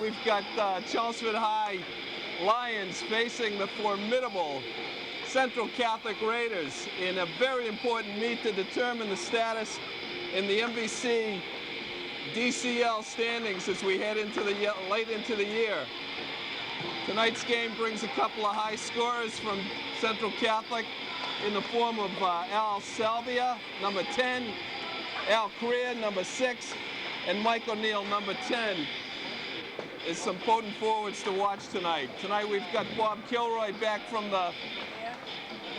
we've got Chelmsford High Lions facing the formidable Central Catholic Raiders in a very important meet to determine the status in the MVC DCL standings as we head into the late into the year. Tonight's game brings a couple of high scorers from Central Catholic in the form of Al Salvia, number 10, Al Creer, number 6, and Mike O'Neill, number 10. Is some potent forwards to watch tonight. Tonight we've got Bob Kilroy back from the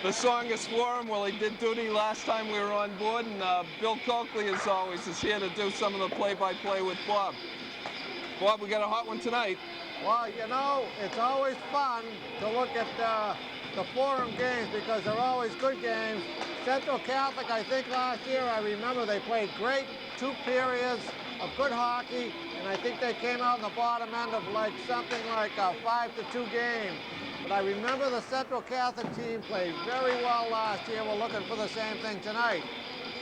Songus Forum. Well, he did duty last time we were on board, and Bill Coakley, as always, is here to do some of the play-by-play with Bob. Bob, we got a hot one tonight. Well, you know, it's always fun to look at the Forum games because they're always good games. Central Catholic, I think last year, I remember they played great 2 periods of good hockey, and I think they came out in the bottom end of like something like a 5-2 game. But I remember the Central Catholic team played very well last year. We're looking for the same thing tonight,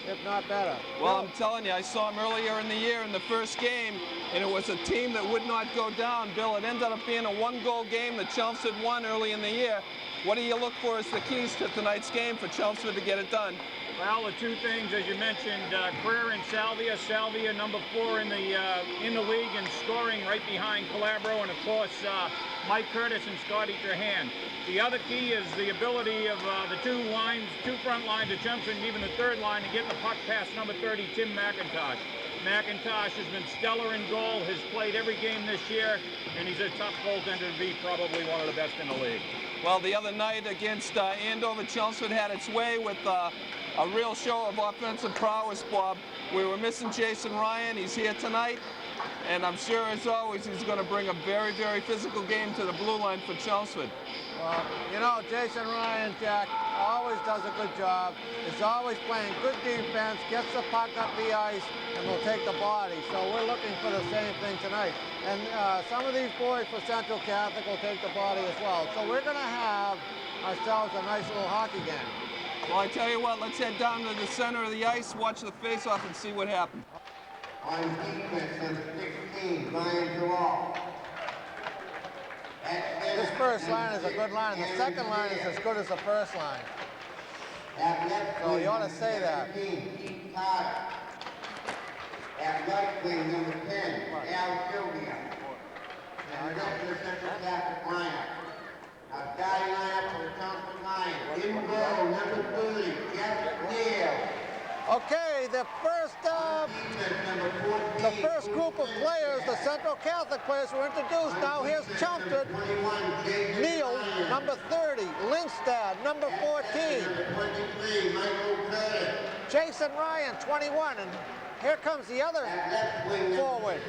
if not better. Well, I'm telling you, I saw him earlier in the year in the first game, and it was a team that would not go down, Bill. It ended up being a 1-goal game that Chelmsford won early in the year. What do you look for as the keys to tonight's game for Chelmsford to get it done? Well, the 2 things, as you mentioned, Creer and Salvia. Salvia, number 4 in the league and scoring right behind Calabro, and of course Mike Curtis and Scotty Trahan. The other key is the ability of the 2 front lines of Chelmsford and even the 3rd line to get the puck past number 30, Tim McIntosh. McIntosh has been stellar in goal, has played every game this year, and he's a tough goaltender to be, probably one of the best in the league. Well, the other night against Andover, Chelmsford had its way with a real show of offensive prowess, Bob. We were missing Jason Ryan. He's here tonight, and I'm sure, as always, he's going to bring a very, very physical game to the blue line for Chelmsford. Well, you know, Jason Ryan, Jack, always does a good job. Is always playing good defense, gets the puck up the ice, and will take the body. So we're looking for the same thing tonight. And some of these boys for Central Catholic will take the body as well. So we're going to have ourselves a nice little hockey game. Well, I tell you what, let's head down to the center of the ice, watch the face-off, and see what happens. On defense, number 16, Ryan Durall. This first line is a good line. The second line is as good as the first line. So you ought to say that. At right wing, number 10, Al Sylvia. And the rest of the Central Catholic lineup. A guy lineup for the Chelmsford Lions. In goal, number 30, Jeff Neal. Okay, the first group of players, the Central Catholic players, were introduced. Now here's Chelmsford. Neal, number 30. Lindstad, number 14. Jason Ryan, 21. And here comes the other forward,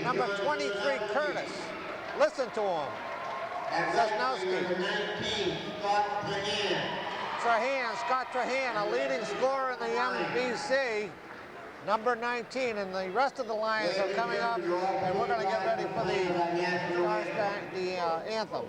number 23, Curtis. Listen to him. Sosnowski. Scott Trahan, a leading scorer in the MVC, number 19, and the rest of the Lions are coming up, and we're going to get ready for the anthem.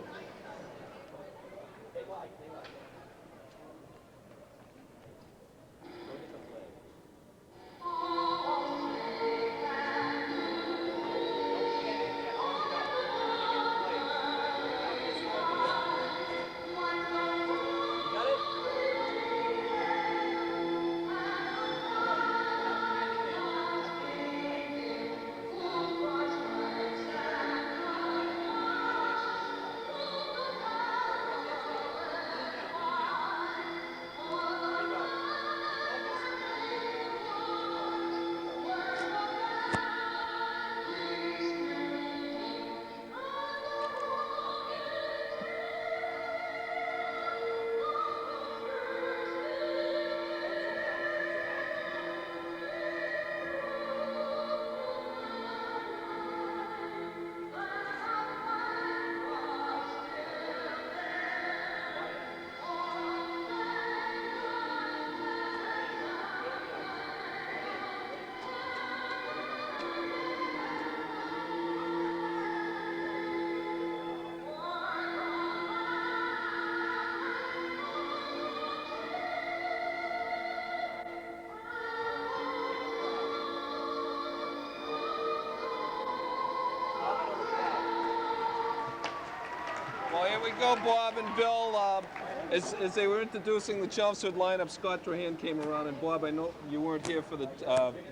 we go, Bob and Bill. As they were introducing the Chelmsford lineup, Scott Trahan came around, and Bob, I know you weren't here for the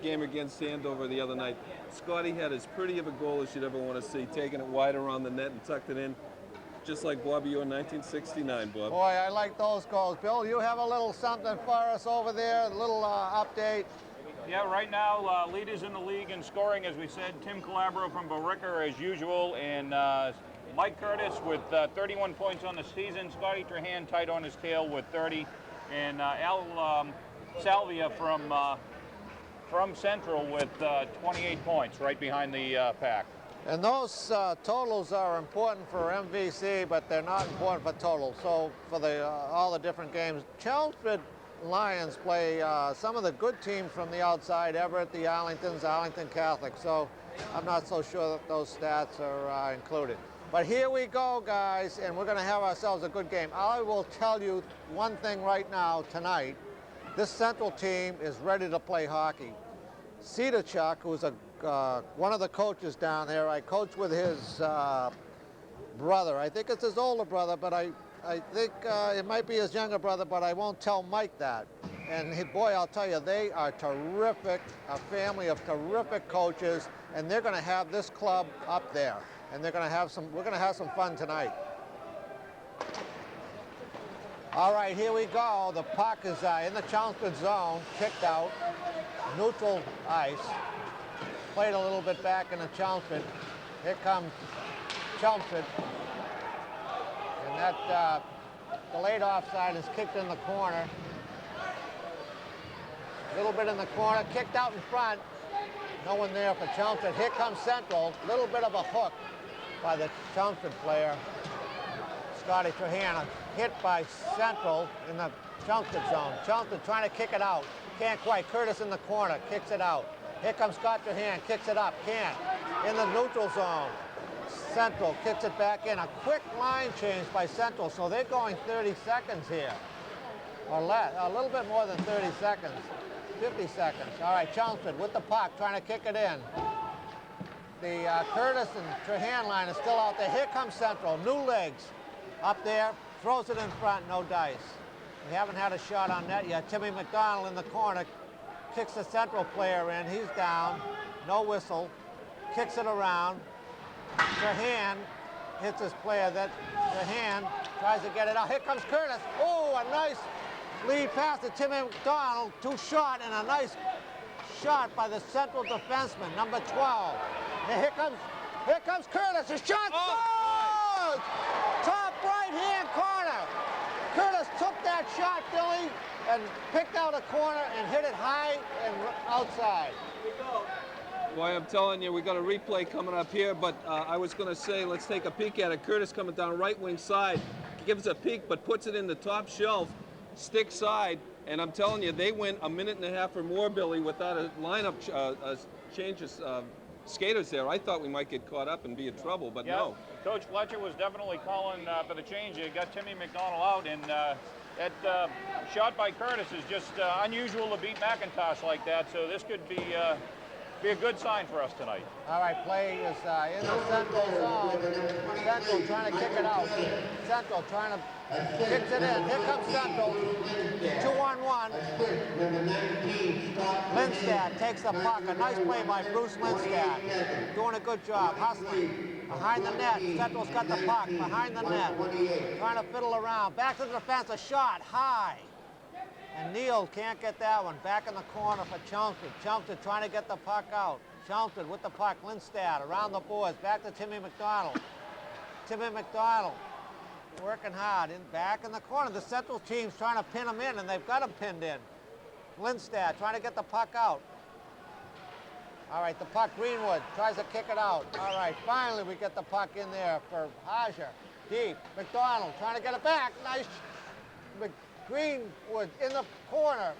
game against Andover the other night. Scotty had as pretty of a goal as you'd ever want to see, taking it wide around the net and tucked it in, just like Bobby, you in 1969, Bob. Boy, I like those goals. Bill, you have a little something for us over there, a little update. Yeah, right now, leaders in the league in scoring, as we said, Tim Calabro from Borica as usual, and Mike Curtis with 31 points on the season. Scotty Trahan tight on his tail with 30, and Al Salvia from Central with 28 points, right behind the pack. And those totals are important for MVC, but they're not important for total. So for the all the different games, Chelmsford Lions play some of the good teams from the outside, Everett, the Arlingtons, Arlington Catholic. So I'm not so sure that those stats are included. But here we go, guys, and we're going to have ourselves a good game. I will tell you one thing right now, tonight. This Central team is ready to play hockey. Cedarchuk, who's one of the coaches down there, I coach with his brother. I think it's his older brother, but I think it might be his younger brother, but I won't tell Mike that. And boy, I'll tell you, they are terrific, a family of terrific coaches, and they're going to have this club up there. And they're going to have we're going to have some fun tonight. All right, here we go. The puck is in the Chelmsford zone, kicked out, neutral ice. Played a little bit back in the Chelmsford. Here comes Chelmsford. And that delayed offside is kicked in the corner. A little bit in the corner, kicked out in front. No one there for Chelmsford. Here comes Central. A little bit of a hook by the Chelmsford player, Scotty Trahan. Hit by Central in the Chelmsford zone. Chelmsford trying to kick it out. Can't quite. Curtis in the corner, kicks it out. Here comes Scott Trahan, kicks it up, can't. In the neutral zone. Central kicks it back in. A quick line change by Central, so they're going 30 seconds here. Or less, a little bit more than 30 seconds. 50 seconds. All right, Chelmsford with the puck, trying to kick it in. The Curtis and Trahan line is still out there. Here comes Central, new legs. Up there, throws it in front, no dice. We haven't had a shot on net yet. Timmy McDonald in the corner, kicks the Central player in. He's down, no whistle. Kicks it around. Trahan hits his player. That Trahan tries to get it out. Here comes Curtis. Oh, a nice lead pass to Timmy McDonald. Too short, and a nice shot by the Central defenseman, number 12. And here comes Curtis. A shot. Oh! Top right-hand corner. Curtis took that shot, Billy, and picked out a corner and hit it high and outside. Boy, I'm telling you, we got a replay coming up here, but I was going to say, let's take a peek at it. Curtis coming down right wing side, gives a peek, but puts it in the top shelf, stick side, and I'm telling you, they went a minute and a half or more, Billy, without a lineup change of skaters there. I thought we might get caught up and be in trouble, but no. Coach Fletcher was definitely calling for the change. He got Timmy McDonald out, and that shot by Curtis is just unusual to beat McIntosh like that, so this could be a good sign for us tonight. All right, play is in the Central zone. Central trying to kick it out. Central trying to kick it in. Here comes Central. 2-on-1. Lindstad takes the puck. A nice play by Bruce Lindstad. Doing a good job. Hustling. Behind the net. Central's got the puck. Behind the net. Trying to fiddle around. Back to the defense. A shot. High. And Neal can't get that one. Back in the corner for Chelmsford. Chelmsford trying to get the puck out. Chelmsford with the puck. Lindstad around the boards. Back to Timmy McDonald. Timmy McDonald working hard. Back in the corner. The Central team's trying to pin him in, and they've got him pinned in. Lindstad trying to get the puck out. All right, the puck. Greenwood tries to kick it out. All right, finally we get the puck in there for Hager. Deep. McDonald trying to get it back. Nice. Greenwood in the corner.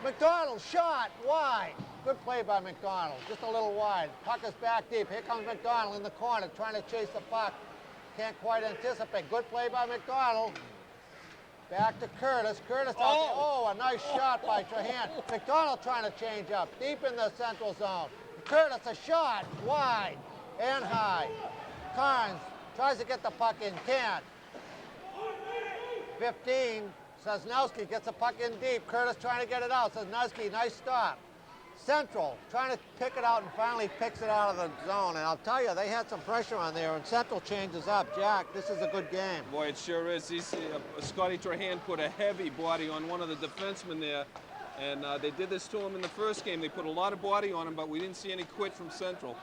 McDonald shot wide. Good play by McDonald. Just a little wide. Puck is back deep. Here comes McDonald in the corner trying to chase the puck. Can't quite anticipate. Good play by McDonald. Back to Curtis. Curtis out there. Oh, a nice shot by Trahan. McDonald trying to change up. Deep in the Central zone. Curtis, a shot. Wide and high. Carnes tries to get the puck in. Can't. 15, Sosnowski gets the puck in deep. Curtis trying to get it out. Sosnowski, nice stop. Central trying to pick it out and finally picks it out of the zone. And I'll tell you, they had some pressure on there, and Central changes up. Jack, this is a good game. Boy, it sure is. Scotty Trahan put a heavy body on one of the defensemen there, and they did this to him in the first game. They put a lot of body on him, but we didn't see any quit from Central.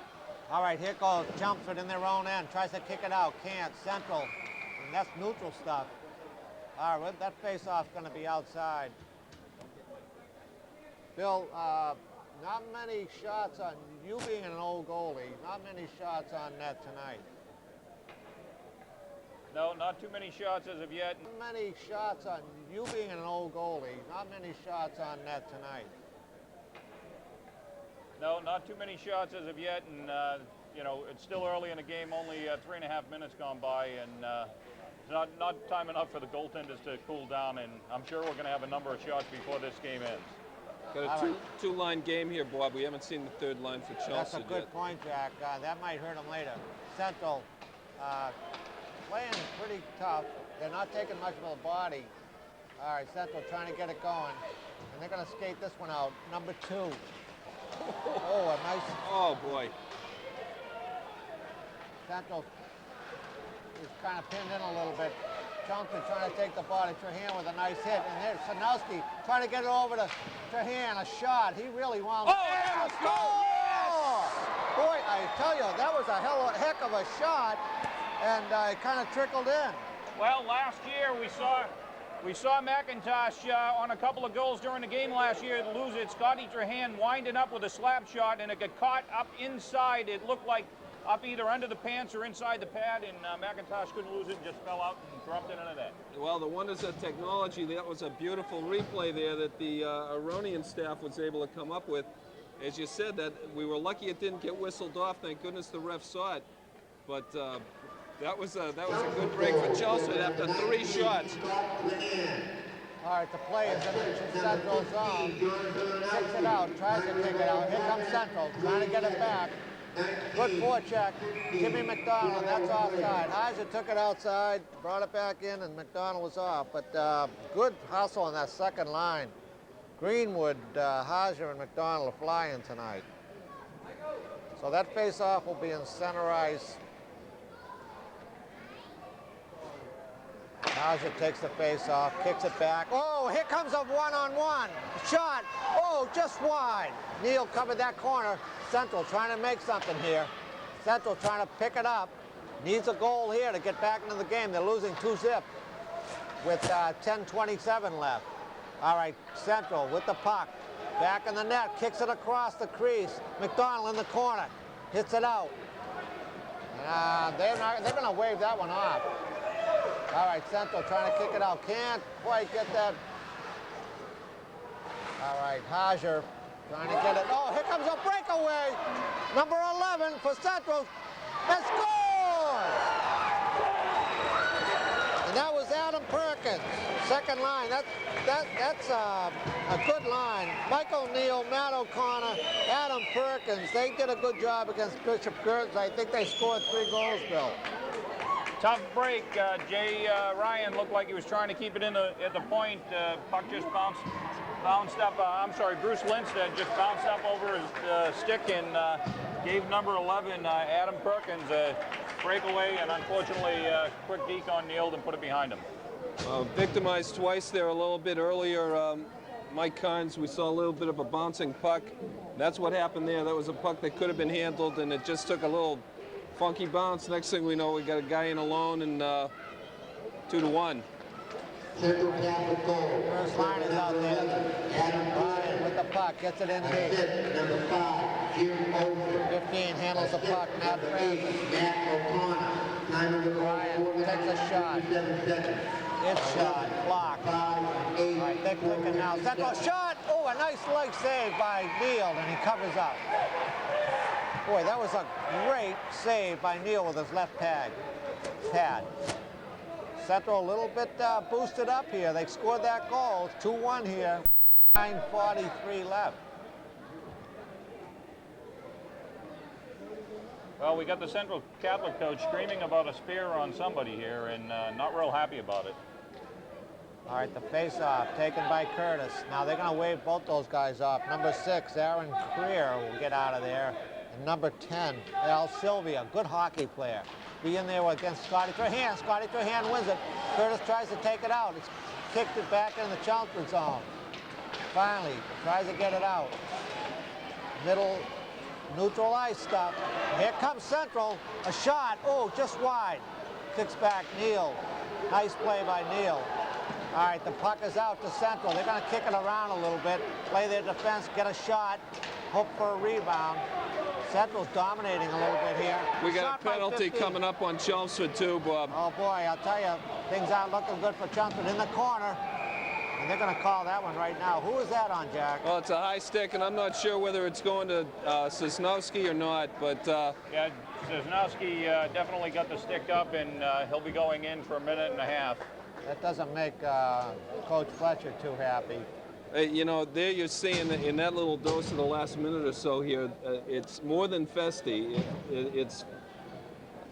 All right, here goes Chelmsford in their own end. Tries to kick it out, can't. Central, and that's neutral stuff. All right, that face-off's going to be outside. Bill, not many shots on you being an old goalie. Not many shots on net tonight. No, not too many shots as of yet. Not many shots on you being an old goalie. Not many shots on net tonight. No, not too many shots as of yet, and you know, it's still early in the game. Only 3.5 minutes gone by, and it's not time enough for the goaltenders to cool down. And I'm sure we're going to have a number of shots before this game ends. Got a two-line game here, Bob. We haven't seen the third line for Chelsea That's a good yet. point, Jack. That might hurt them later. Central playing pretty tough. They're not taking much of a body. All right, Central trying to get it going. And they're going to skate this one out. Number 2. Oh, a nice... Oh, boy. Central is kind of pinned in a little bit. Chelmsford trying to take the body. Trahan with a nice hit. And there's Sanowski trying to get it over to Trahan. A shot. He really wound up. Oh, Score! Yes! Boy, I tell you, that was a heck of a shot. And it kind of trickled in. Well, last year we saw McIntosh on a couple of goals during the game last year lose it. Scotty Trahan winding up with a slap shot, and it got caught up inside. It looked like up either under the pants or inside the pad, and McIntosh couldn't lose it and just fell out and dropped it into that. Well, the wonders of technology, that was a beautiful replay there that the Aronian staff was able to come up with. As you said, that we were lucky it didn't get whistled off. Thank goodness the ref saw it. But that was a good break for Chelsea after 3 shots. All right, the play is in Central zone. Kicks it out, tries to kick it out. Here comes Central, trying to get it back. Good forecheck. Jimmy McDonald, and that's offside. Heiser took it outside, brought it back in, and McDonald was off. But good hustle on that second line. Greenwood, Heiser, and McDonald are flying tonight. So that face-off will be in center ice. Heiser takes the face-off, kicks it back. Oh, here comes a one-on-one. Shot. Oh, just wide. Neal covered that corner. Central trying to make something here. Central trying to pick it up. Needs a goal here to get back into the game. They're losing 2-0 with 10:27 left. All right, Central with the puck. Back in the net, kicks it across the crease. McDonald in the corner, hits it out. They're going to wave that one off. All right, Central trying to kick it out. Can't quite get that. All right, Heiser trying to get it. Oh, here comes a breakaway. Number 11 for Central. That scores! And that was Adam Perkins. Second line. That's a good line. Michael Neal, Matt O'Connor, Adam Perkins. They did a good job against Bishop Girtz. I think they scored 3 goals, Bill. Tough break. Jay Ryan looked like he was trying to keep it in at the point. Puck just bounced up. I'm sorry, Bruce Lindstedt just bounced up over his stick and gave number 11, Adam Perkins, a breakaway, and unfortunately, quick deke on Neal and put it behind him. Victimized twice there a little bit earlier. Mike Carnes, we saw a little bit of a bouncing puck. That's what happened there. That was a puck that could have been handled, and it just took a little funky bounce. Next thing we know, we got a guy in alone, and 2-1. Central Catholic goal. First line is out there. Ryan with the puck, gets it in deep. Number 5, Jim Over. 15 handles the puck, Matt Francis. Matt O'Connor. Time of the Ryan takes a shot. 7 seconds. It's shot, blocked. 5, 8. All right, they're clicking now. Central shot! Oh, a nice leg save by Neal, and he covers up. Boy, that was a great save by Neal with his left pad. Central a little bit boosted up here. They scored that goal. 2-1 here. 9:43 left. Well, we got the Central Catholic coach screaming about a spear on somebody here and not real happy about it. All right, the face-off taken by Curtis. Now they're going to wave both those guys off. Number 6, Aaron Creer will get out of there. And number 10, Al Sylvia, good hockey player. Be in there against Scotty Trahan. Scotty Trahan wins it. Curtis tries to take it out. It's kicked it back in the Chelmsford zone. Finally, tries to get it out. Middle, neutral ice stuff. Here comes Central. A shot. Oh, just wide. Kicks back Neal. Nice play by Neal. All right, the puck is out to Central. They're going to kick it around a little bit, play their defense, get a shot, hope for a rebound. Central's dominating a little bit here. We got Shot a penalty coming up on Chelmsford too, Bob. Oh boy, I'll tell you, things aren't looking good for Chelmsford in the corner. And they're going to call that one right now. Who is that on, Jack? Well, it's a high stick, and I'm not sure whether it's going to Sosnowski or not, but... Yeah, Sosnowski definitely got the stick up, and he'll be going in for a minute and a half. That doesn't make Coach Fletcher too happy. You know, there you're seeing in that little dose of the last minute or so here, it's more than festy.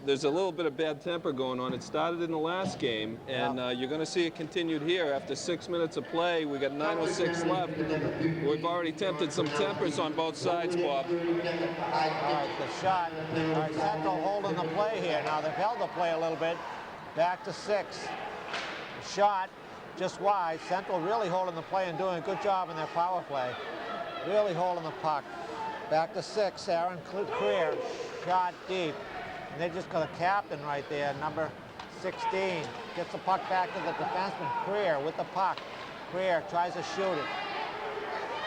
There's a little bit of bad temper going on. It started in the last game, and you're going to see it continued here. After 6 minutes of play, we got 9:06 left. We've already tempted some tempers on both sides, Bob. All right, the shot. All right, Central holding the play here. Now they've held the play a little bit. Back to 6. Shot just wide. Central really holding the play and doing a good job in their power play. Really holding the puck. Back to 6. Aaron Creer. Shot deep. And they're just got a captain right there, number 16. Gets the puck back to the defenseman. Creer with the puck. Creer tries to shoot it.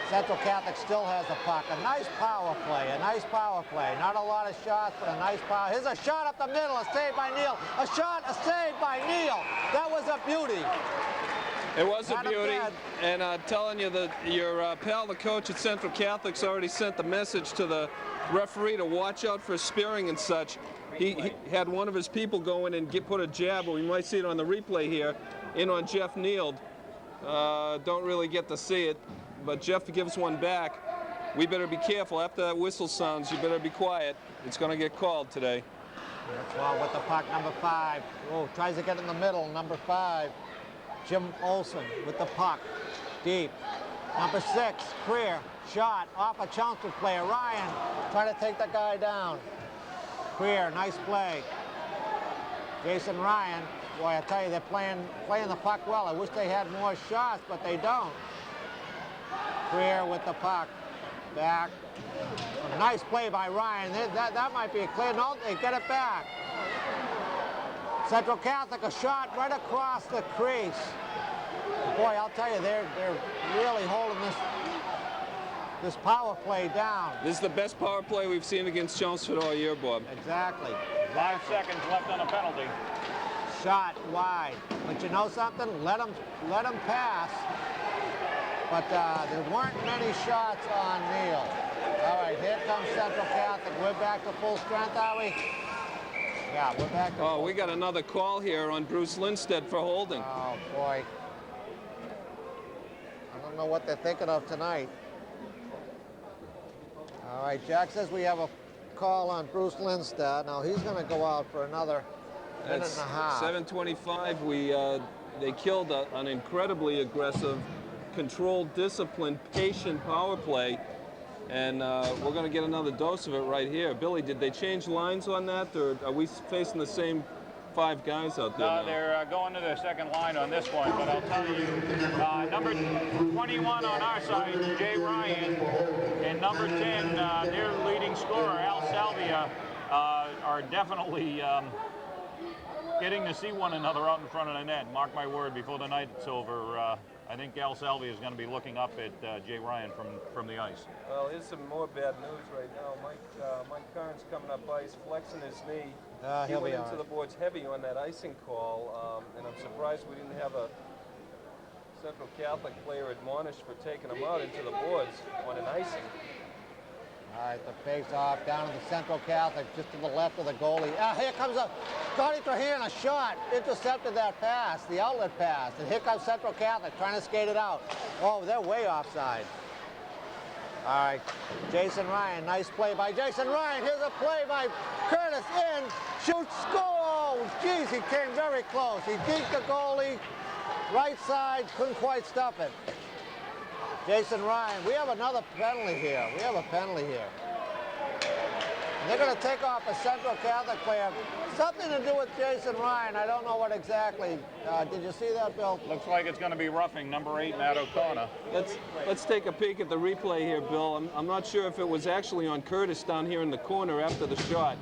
Central Catholic still has the puck. A nice power play, a nice power play. Not a lot of shots, but a nice power. Here's a shot up the middle, a save by Neal. A shot, a save by Neal. That was a beauty. It was a beauty, and telling you that your pal, the coach at Central Catholic's already sent the message to the referee to watch out for spearing and such. He had one of his people go in and put a jab, or we might see it on the replay here, in on Jeff Neal. Don't really get to see it, but Jeff gives one back. We better be careful. After that whistle sounds, you better be quiet. It's going to get called today. Well, with the puck, number 5. Oh, tries to get in the middle, number 5. Jim Olson with the puck, deep. Number 6, Creer, shot off a Chelmsford player. Ryan trying to take the guy down. Creer, nice play. Jason Ryan, boy, I tell you, they're playing the puck well. I wish they had more shots, but they don't. Creer with the puck, back. A nice play by Ryan. That might be a clear. No, they get it back. Central Catholic, a shot right across the crease. Boy, I'll tell you, they're really holding this power play down. This is the best power play we've seen against Chelmsford all year, Bob. Exactly. 5 seconds left on a penalty. Shot wide. But you know something? Let them pass. But there weren't many shots on Neal. All right, here comes Central Catholic. We're back to full strength, are we? Yeah, we're back to full we got another call here on Bruce Lindstedt for holding. Oh, boy. I don't know what they're thinking of tonight. All right, Jack says we have a call on Bruce Lindstedt. Now, he's going to go out for another minute and a half. 7:25. They killed an incredibly aggressive, controlled, disciplined, patient power play. And we're going to get another dose of it right here. Billy, did they change lines on that, or are we facing the same 5 guys out there? No, they're going to their second line on this one, but I'll tell you, number 21 on our side, Jay Ryan, and number 10, their leading scorer, Al Salvia, are definitely getting to see one another out in front of the net. Mark my word, before the night's over, I think Al Salvia is going to be looking up at Jay Ryan from the ice. Well, here's some more bad news right now. Mike Carnes coming up ice, flexing his knee. He went into the boards heavy on that icing call, and I'm surprised we didn't have a Central Catholic player admonished for taking him out into the boards on an icing. All right, the face-off down to the Central Catholic, just to the left of the goalie. Here comes Scotty Trahan, a shot. Intercepted that pass, the outlet pass. And here comes Central Catholic trying to skate it out. Oh, they're way offside. All right, Jason Ryan, nice play by Jason Ryan. Here's a play by Curtis in, shoots, score. Oh, geez, he came very close. He beat the goalie. right side, couldn't quite stop it. Jason Ryan, we have another penalty here. We have a penalty here. And they're going to take off a Central Catholic player. Something to do with Jason Ryan. I don't know what exactly. Did you see that, Bill? Looks like it's going to be roughing number 8, Matt O'Connor. Let's take a peek at the replay here, Bill. I'm not sure if it was actually on Curtis down here in the corner after the shot.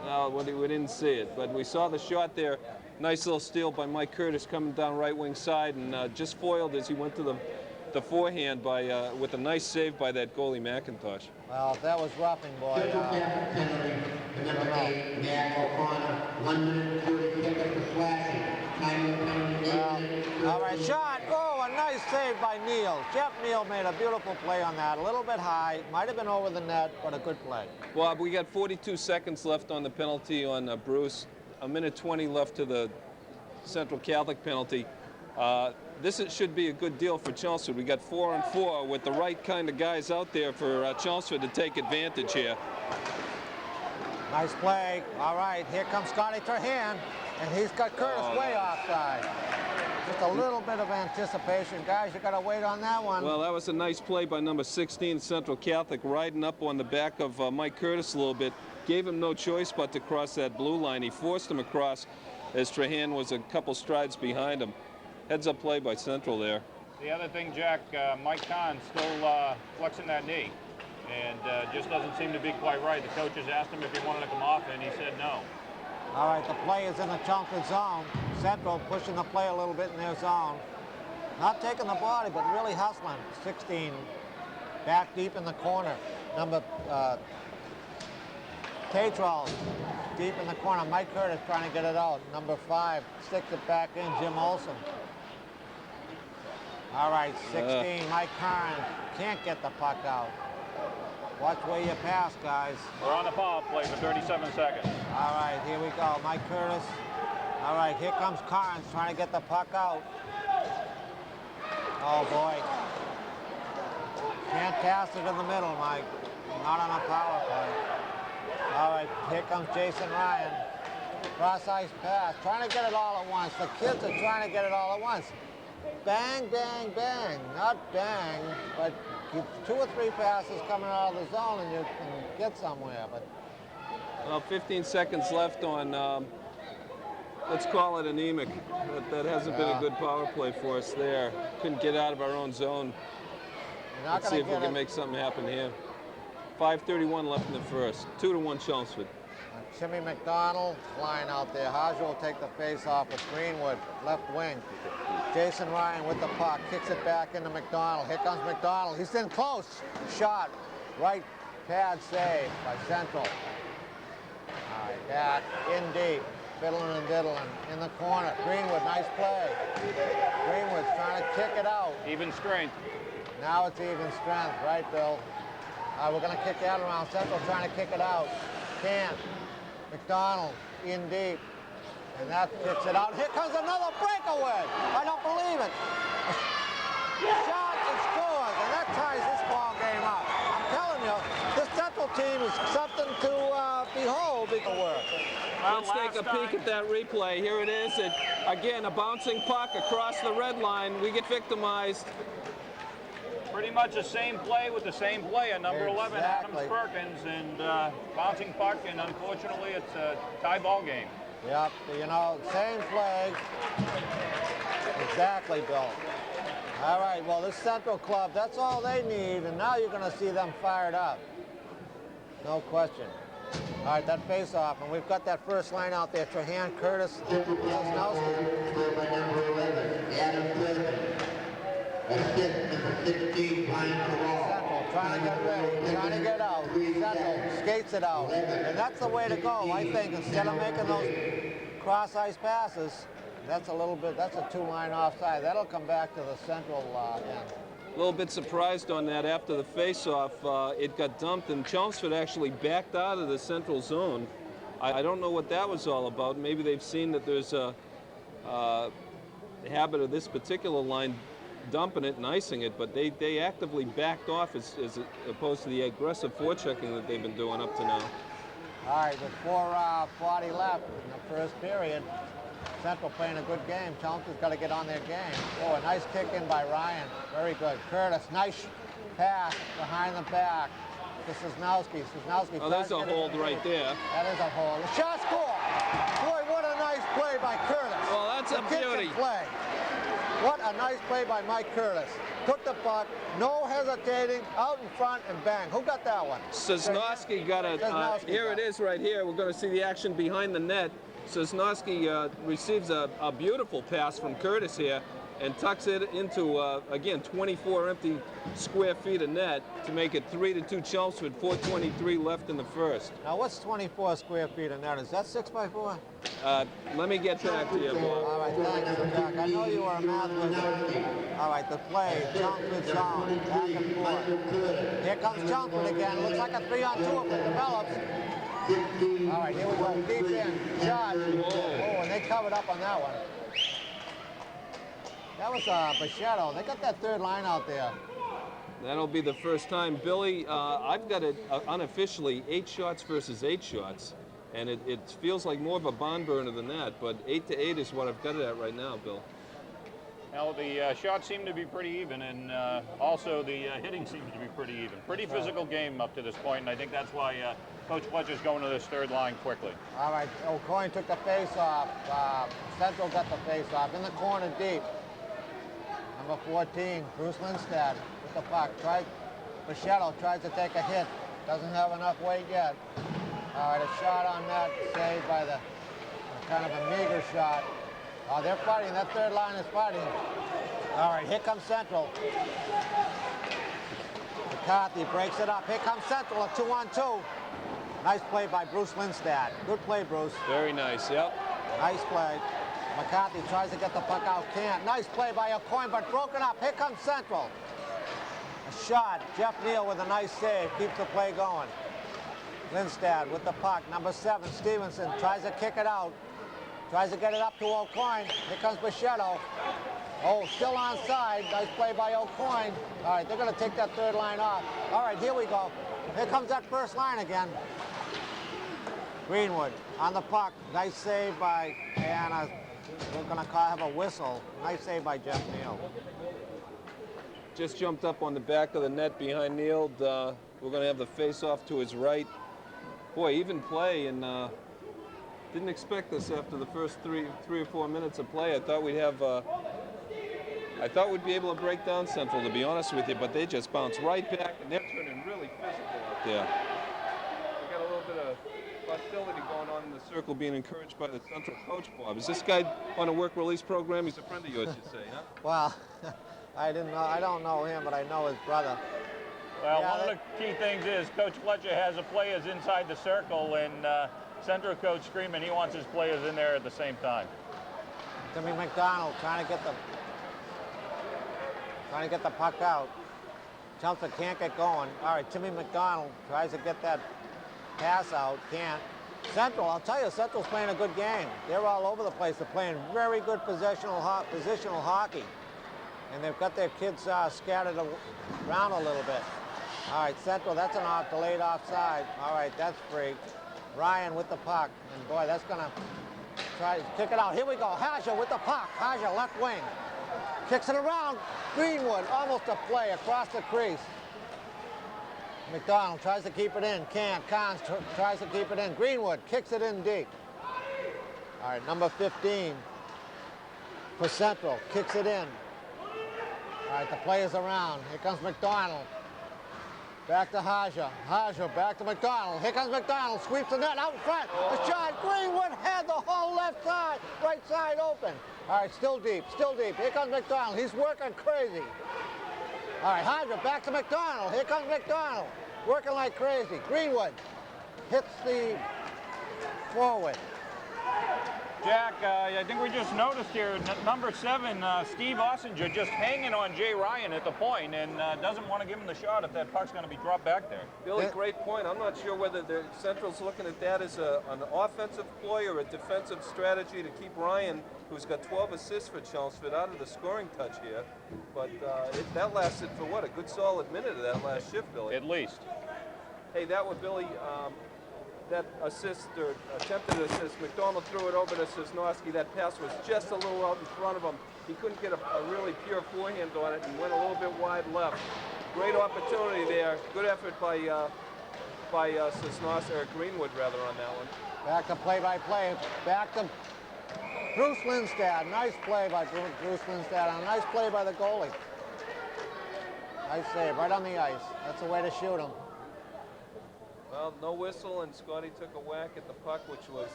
We didn't see it, but we saw the shot there. Nice little steal by Mike Curtis coming down right wing side, and just foiled as he went to the forehand by with a nice save by that goalie McIntosh. Well, that was roughing, boy. Central Catholic penalty for number 8, Matt O'Connor. 1 minute 30 seconds for slashing. Time of the penalty, 8 minutes. All right, shot. Oh, a nice save by Neal. Jeff Neal made a beautiful play on that. A little bit high. Might have been over the net, but a good play. Bob, we got 42 seconds left on the penalty on Bruce. A minute 20 left to the Central Catholic penalty. This should be a good deal for Chelmsford. We got 4-on-4 with the right kind of guys out there for Chelmsford to take advantage here. Nice play. All right, here comes Scotty Trahan, and he's got Curtis way offside. Just a little bit of anticipation. Guys, you got to wait on that one. Well, that was a nice play by number 16, Central Catholic, riding up on the back of Mike Curtis a little bit. Gave him no choice but to cross that blue line. He forced him across as Trahan was a couple strides behind him. Heads-up play by Central there. The other thing, Jack, Mike Kahn still flexing that knee, and just doesn't seem to be quite right. The coaches asked him if he wanted to come off, and he said no. All right, the play is in the Chelmsford zone. Central pushing the play a little bit in their zone. Not taking the body, but really hustling. 16 back deep in the corner. Number Tatral deep in the corner. Mike Curtis trying to get it out. Number 5 sticks it back in, Jim Olson. All right, 16, Mike Kern can't get the puck out. Watch where you pass, guys. We're on the power play for 37 seconds. All right, here we go. Mike Curtis. All right, here comes Carnes trying to get the puck out. Oh, boy. Can't pass it in the middle, Mike. Not on a power play. All right, here comes Jason Ryan. Cross-ice pass, trying to get it all at once. The kids are trying to get it all at once. Bang, bang, bang. Not bang, but 2 or 3 passes coming out of the zone and you can get somewhere. But well, 15 seconds left on, let's call it anemic. That hasn't been a good power play for us there. Couldn't get out of our own zone. Let's see if we can make something happen here. 5:31 left in the first. 2-1 Chelmsford. Jimmy McDonald flying out there. Hodge will take the face off with Greenwood, left wing. Jason Ryan with the puck, kicks it back into McDonald. Here comes McDonald. He's in close. Shot. Right pad save by Central. All right, back in deep. Fiddling and diddling in the corner. Greenwood, nice play. Greenwood's trying to kick it out. Even strength. Now it's even strength, right, Bill? All right, we're going to kick that around. Central trying to kick it out. Can't. McDonald in deep. And that kicks it out. Here comes another breakaway. I don't believe it. Shot and scores, and that ties this ball game up. I'm telling you, this Central team is something to behold. Let's take a peek at that replay. Here it is. Again, a bouncing puck across the red line. We get victimized. Pretty much the same play with the same player, number 11, Adams Perkins, and bouncing puck, and unfortunately it's a tie ball game. Yep, you know, same play. Exactly, Bill. All right, well, this Central club, that's all they need, and now you're going to see them fired up. No question. All right, that face-off, and we've got that first line out there. Trahan, Curtis, Snowski. By number 11, Adam Perkins. Assist number 16, Brian Carroll. Central trying to get ready, trying to get out. Central skates it out. And that's the way to go, I think. Instead of making those cross-ice passes, that's a little bit, that's a 2-line offside. That'll come back to the Central end. A little bit surprised on that after the face-off. It got dumped, and Chelmsford actually backed out of the Central zone. I don't know what that was all about. Maybe they've seen that there's a habit of this particular line dumping it and icing it, but they actively backed off as opposed to the aggressive forechecking that they've been doing up to now. All right, with 4:40 left in the first period. Central playing a good game. Chelmsford's got to get on their game. Oh, a nice kick in by Ryan. Very good. Curtis, nice pass behind the back to Sosnowski. Sosnowski. Oh, there's a hold right there. That is a hold. The shot score. Boy, what a nice play by Curtis. Well, that's a beauty. Play. What a nice play by Mike Curtis. Took the puck, no hesitating, out in front, and bang. Who got that one? Sosnowski got a, here it is right here. We're going to see the action behind the net. Sosnowski receives a beautiful pass from Curtis here and tucks it into, again, 24 empty square feet of net to make it 3-2 Chelmsford, 4:23 left in the first. Now, what's 24 square feet of net? Is that 6x4? Let me get back to you, Bob. All right, thanks, Jack. I know you were a math wizard. All right, the play, Chelmsford zone, back and forth. Here comes Chelmsford again. Looks like a 3-on-2 if it develops. All right, here we go. Deep in. Shot. Oh, and they covered up on that one. That was Bichette. They got that third line out there. That'll be the first time. Billy, I've got it unofficially 8 shots versus 8 shots. And it feels like more of a barn burner than that. But 8-8 is what I've got it at right now, Bill. Well, the shots seem to be pretty even, and also the hitting seems to be pretty even. Pretty physical game up to this point, and I think that's why Coach Fletcher's going to this third line quickly. All right, O'Coin took the face-off. Central got the face-off in the corner deep. Number 14, Bruce Lindstad with the puck. Bichette tries to take a hit. Doesn't have enough weight yet. All right, a shot on that, saved by the kind of a meager shot. Oh, they're fighting. That third line is fighting. All right, here comes Central. McCarthy breaks it up. Here comes Central, a 2-on-2. Nice play by Bruce Lindstad. Good play, Bruce. Very nice, yep. Nice play. McCarthy tries to get the puck out, can't. Nice play by O'Coin, but broken up. Here comes Central. A shot. Jeff Neal with a nice save. Keeps the play going. Lindstad with the puck. Number 7, Stevenson tries to kick it out. Tries to get it up to O'Coin. Here comes Bichette. Oh, still onside. Nice play by O'Coin. All right, they're going to take that third line off. All right, here we go. Here comes that first line again. Greenwood on the puck. Nice save by, and we're going to have a whistle. Nice save by Jeff Neal. Just jumped up on the back of the net behind Neal. We're going to have the face-off to his right. Boy, even play, and didn't expect this after the first three or 4 minutes of play. I thought we'd have, I thought we'd be able to break down Central, to be honest with you, but they just bounce right back, and they're turning really physical out there. We got a little bit of hostility going on in the circle, being encouraged by the Central coach, Bob. Is this guy on a work release program? He's a friend of yours, you say, huh? Well, I don't know him, but I know his brother. Well, yeah, one of the key things is Coach Fletcher has the players inside the circle, and Central coach screaming he wants his players in there at the same time. Timmy McDonald trying to get the puck out. Chelmsford can't get going. All right, Timmy McDonald tries to get that pass out, can't. Central, I'll tell you, Central's playing a good game. They're all over the place. They're playing very good positional hockey. And they've got their kids scattered around a little bit. All right, Central, that's an delayed offside. All right, that's free. Ryan with the puck, and boy, that's gonna try to kick it out. Here we go, Haja with the puck. Haja, left wing. Kicks it around. Greenwood, almost a play across the crease. McDonald tries to keep it in, can't. Kahns tries to keep it in. Greenwood kicks it in deep. All right, number 15 for Central, kicks it in. All right, the play is around. Here comes McDonald. Back to Haja. Haja back to McDonald. Here comes McDonald. Sweeps the net out in front. The shot. Greenwood had the whole left side, right side open. All right, still deep, still deep. Here comes McDonald. He's working crazy. All right, Haja back to McDonald. Here comes McDonald. Working like crazy. Greenwood hits the forward. Jack, I think we just noticed here, number 7, Steve Ossinger, just hanging on Jay Ryan at the point and doesn't want to give him the shot if that puck's going to be dropped back there. Billy, great point. I'm not sure whether the Central's looking at that as an offensive ploy or a defensive strategy to keep Ryan, who's got 12 assists for Chelmsford, out of the scoring touch here. But that lasted for, what, a good solid minute of that last shift, Billy? At least. Hey, that was Billy. that assist or attempted assist, McDonald threw it over to Sosnowski. That pass was just a little out in front of him. He couldn't get a really pure forehand on it and went a little bit wide left. Great opportunity there. Good effort by Sosnowski, or Greenwood rather, on that one. Back to play-by-play. Back to Bruce Lindstad. Nice play by Bruce Lindstad. And a nice play by the goalie. Nice save, right on the ice. That's the way to shoot him. Well, no whistle, and Scotty took a whack at the puck, which was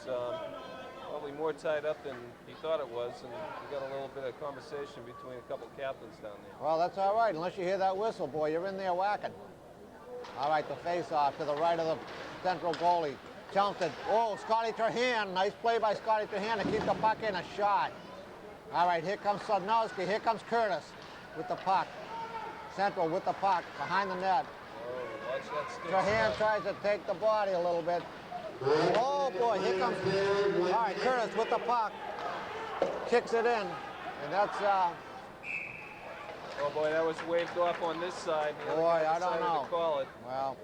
probably more tied up than he thought it was, and we got a little bit of conversation between a couple captains down there. Well, that's all right, unless you hear that whistle, boy. You're in there whacking. All right, the face-off to the right of the central goalie. Tilted. Oh, Scotty Trahan. Nice play by Scotty Trahan to keep the puck in, a shot. All right, here comes Sosnowski. Here comes Curtis with the puck. Central with the puck behind the net. Oh, watch that stick. Trahan tries to take the body a little bit. Oh, boy, here comes... All right, Curtis with the puck. Kicks it in, and that's... Oh, boy, that was waved off on this side. Boy, I don't know. To call it. Well,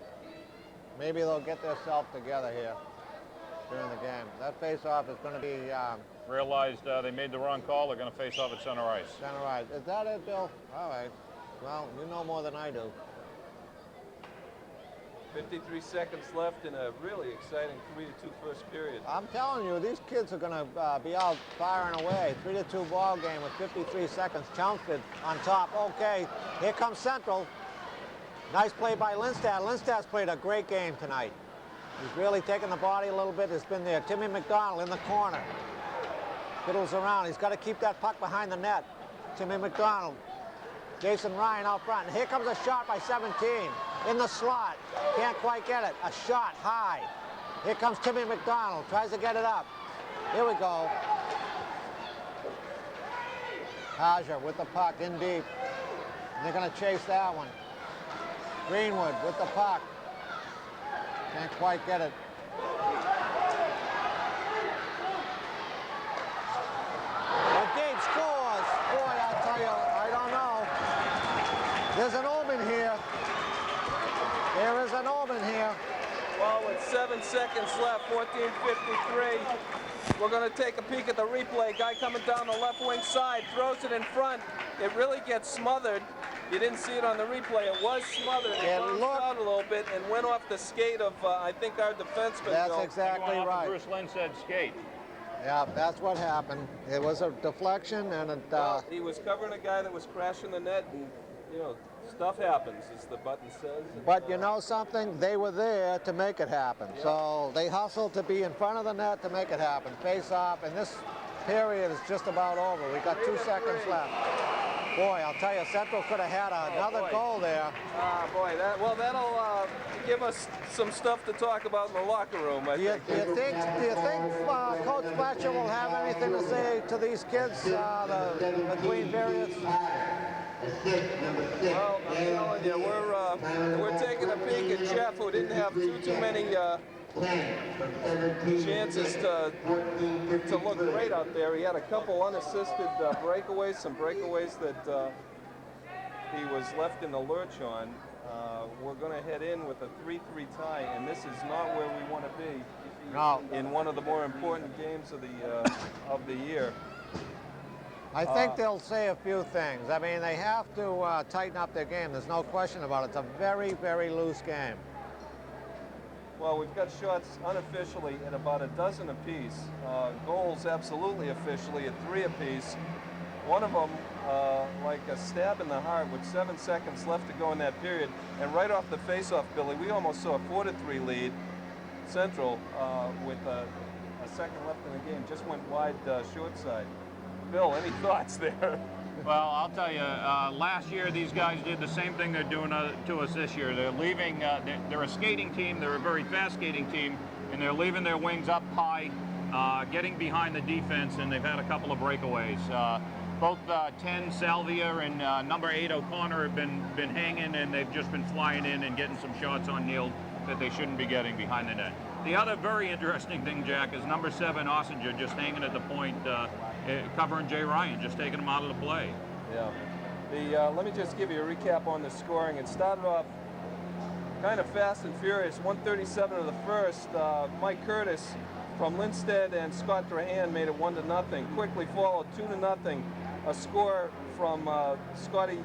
maybe they'll get themselves together here during the game. That face-off is going to be... Realized they made the wrong call. They're going to face off at center ice. Center ice. Is that it, Bill? All right. Well, you know more than I do. 53 seconds left in a really exciting 3-2 first period. I'm telling you, these kids are going to be out firing away. 3-2 ball game with 53 seconds. Chelmsford on top. Okay, here comes Central. Nice play by Lindstad. Lindstad's played a great game tonight. He's really taken the body a little bit. It's been there. Timmy McDonald in the corner. Fiddles around. He's got to keep that puck behind the net. Timmy McDonald. Jason Ryan out front. And here comes a shot by 17. In the slot. Can't quite get it. A shot high. Here comes Timmy McDonald. Tries to get it up. Here we go. Hajer with the puck in deep. And they're going to chase that one. Greenwood with the puck. Can't quite get it. And Gabe scores. Boy, I tell you, I don't know. There's an omen here. There is an omen here. Well, with 7 seconds left, 14:53. We're going to take a peek at the replay. Guy coming down the left wing side, throws it in front. It really gets smothered. You didn't see it on the replay. It was smothered. It bounced out a little bit and went off the skate of, I think, our defenseman. That's exactly right. Bruce Lindstad's skate. Yeah, that's what happened. It was a deflection, and it... Well, he was covering a guy that was crashing the net, and, you know, stuff happens, as the button says. And, but you know something? They were there to make it happen. Yeah. So they hustled to be in front of the net to make it happen. Face off, and this period is just about over. We got 2 seconds left. Boy, I'll tell you, Central could have had another goal there. Boy, that'll give us some stuff to talk about in the locker room, I think. Do you think Coach Fletcher will have anything to say to these kids between periods? Well, I'm telling you, we're taking a peek at Jeff, who didn't have too many chances to look great out there. He had a couple unassisted breakaways, some breakaways that he was left in the lurch on. We're going to head in with a 3-3 tie, and this is not where we want to be in one of the more important games of the year. I think they'll say a few things. I mean, they have to tighten up their game. There's no question about it. It's a very, very loose game. Well, we've got shots unofficially at about a dozen apiece. Goals absolutely officially at 3 apiece. One of them, like a stab in the heart with 7 seconds left to go in that period. And right off the face-off, Billy, we almost saw a 4-3 lead. Central, with a second left in the game, just went wide short side. Bill, any thoughts there? Well, I'll tell you, last year these guys did the same thing they're doing to us this year. They're leaving, they're a skating team, they're a very fast skating team, and they're leaving their wings up high, getting behind the defense, and they've had a couple of breakaways. Both 10, Salvia, and number 8, O'Connor, have been hanging, and they've just been flying in and getting some shots on Neil that they shouldn't be getting behind the net. The other very interesting thing, Jack, is number 7, Ossinger, just hanging at the point, covering Jay Ryan, just taking him out of the play. Yeah. Let me just give you a recap on the scoring. It started off kind of fast and furious. 137 of the first. Mike Curtis from Linstead and Scott Trahan made it 1-0. Quickly followed 2-0. A score from Scotty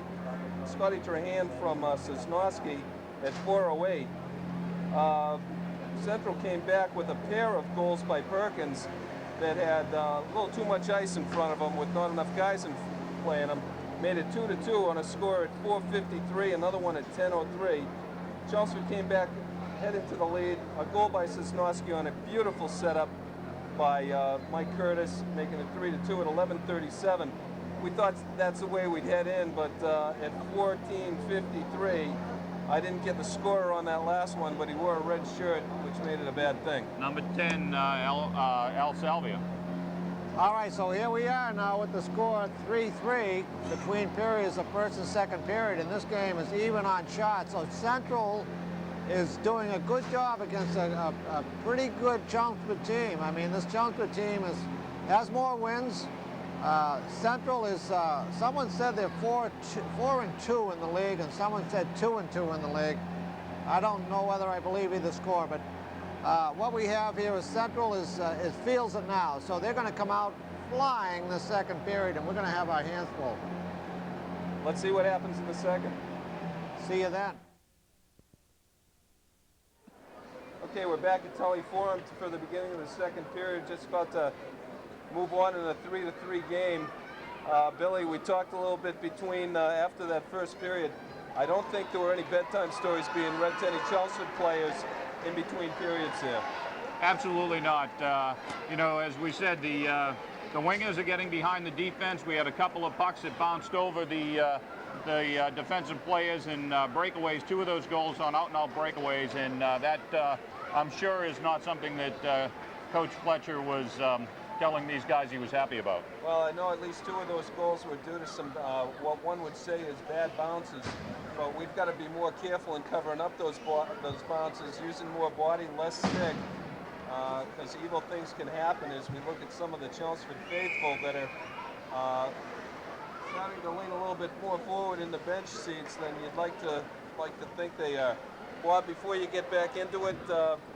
Trahan from Sosnowski at 4:08. Central came back with a pair of goals by Perkins that had a little too much ice in front of them with not enough guys playing them. Made it 2-2 on a score at 4:53, another one at 10:03. Chelmsford came back, headed to the lead. A goal by Sosnowski on a beautiful setup by Mike Curtis, making it 3-2 at 11:37. We thought that's the way we'd head in, but at 14:53, I didn't get the scorer on that last one, but he wore a red shirt, which made it a bad thing. Number 10, Al Salvia. All right, so here we are now with the score 3-3 between periods of first and second period, and this game is even on shots. So Central is doing a good job against a pretty good Chelmsford team. I mean, this Chelmsford team has more wins. Central is, someone said they're 4-2 in the league, and someone said 2-2 in the league. I don't know whether I believe either score, but what we have here is Central feels it now. So they're going to come out flying the second period, and we're going to have our hands full. Let's see what happens in the second. See you then. Okay, we're back at Tully Forum for the beginning of the second period. Just about to move on in a 3-3 game. Billy, we talked a little bit between after that first period. I don't think there were any bedtime stories being read to any Chelmsford players in between periods here. Absolutely not. You know, as we said, the wingers are getting behind the defense. We had a couple of pucks that bounced over the defensive players and breakaways. Two of those goals on out-and-out breakaways, and that I'm sure is not something that Coach Fletcher was telling these guys he was happy about. Well, I know at least two of those goals were due to some what one would say is bad bounces, but we've got to be more careful in covering up those bounces, using more body, less stick, because evil things can happen as we look at some of the Chelmsford faithful that are starting to lean a little bit more forward in the bench seats than you'd like to think they are. Bob, before you get back into it,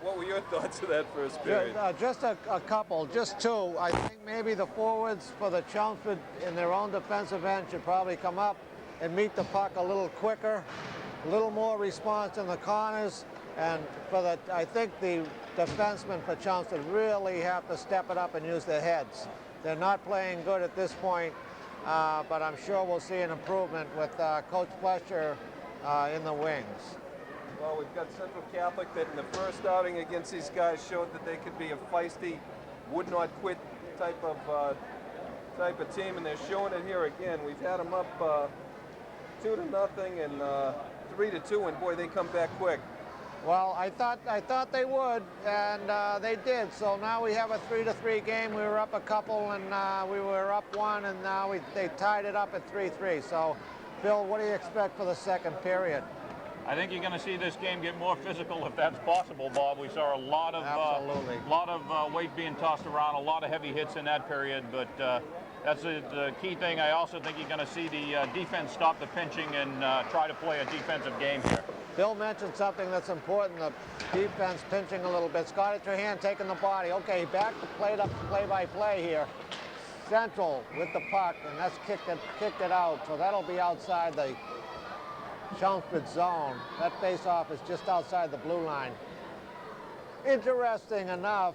what were your thoughts of that first period? Just a couple, just two. I think maybe the forwards for the Chelmsford in their own defensive end should probably come up and meet the puck a little quicker, a little more response in the corners, and I think the defensemen for Chelmsford really have to step it up and use their heads. They're not playing good at this point, but I'm sure we'll see an improvement with Coach Fletcher in the wings. Well, we've got Central Catholic that in the first outing against these guys showed that they could be a feisty, would not quit type of team, and they're showing it here again. We've had them up 2-0 and 3-2, and boy, they come back quick. Well, I thought they would, and they did. So now we have a 3-3 game. We were up a couple, and we were up one, and now they tied it up at 3-3. So, Bill, what do you expect for the second period? I think you're going to see this game get more physical if that's possible, Bob. We saw a lot of weight being tossed around, a lot of heavy hits in that period, but that's the key thing. I also think you're going to see the defense stop the pinching and try to play a defensive game here. Bill mentioned something that's important, the defense pinching a little bit. Scotty Trahan taking the body. Okay, back to play-by-play here. Central with the puck, and that's kicked it out, so that'll be outside the Chelmsford zone. That face-off is just outside the blue line. Interesting enough,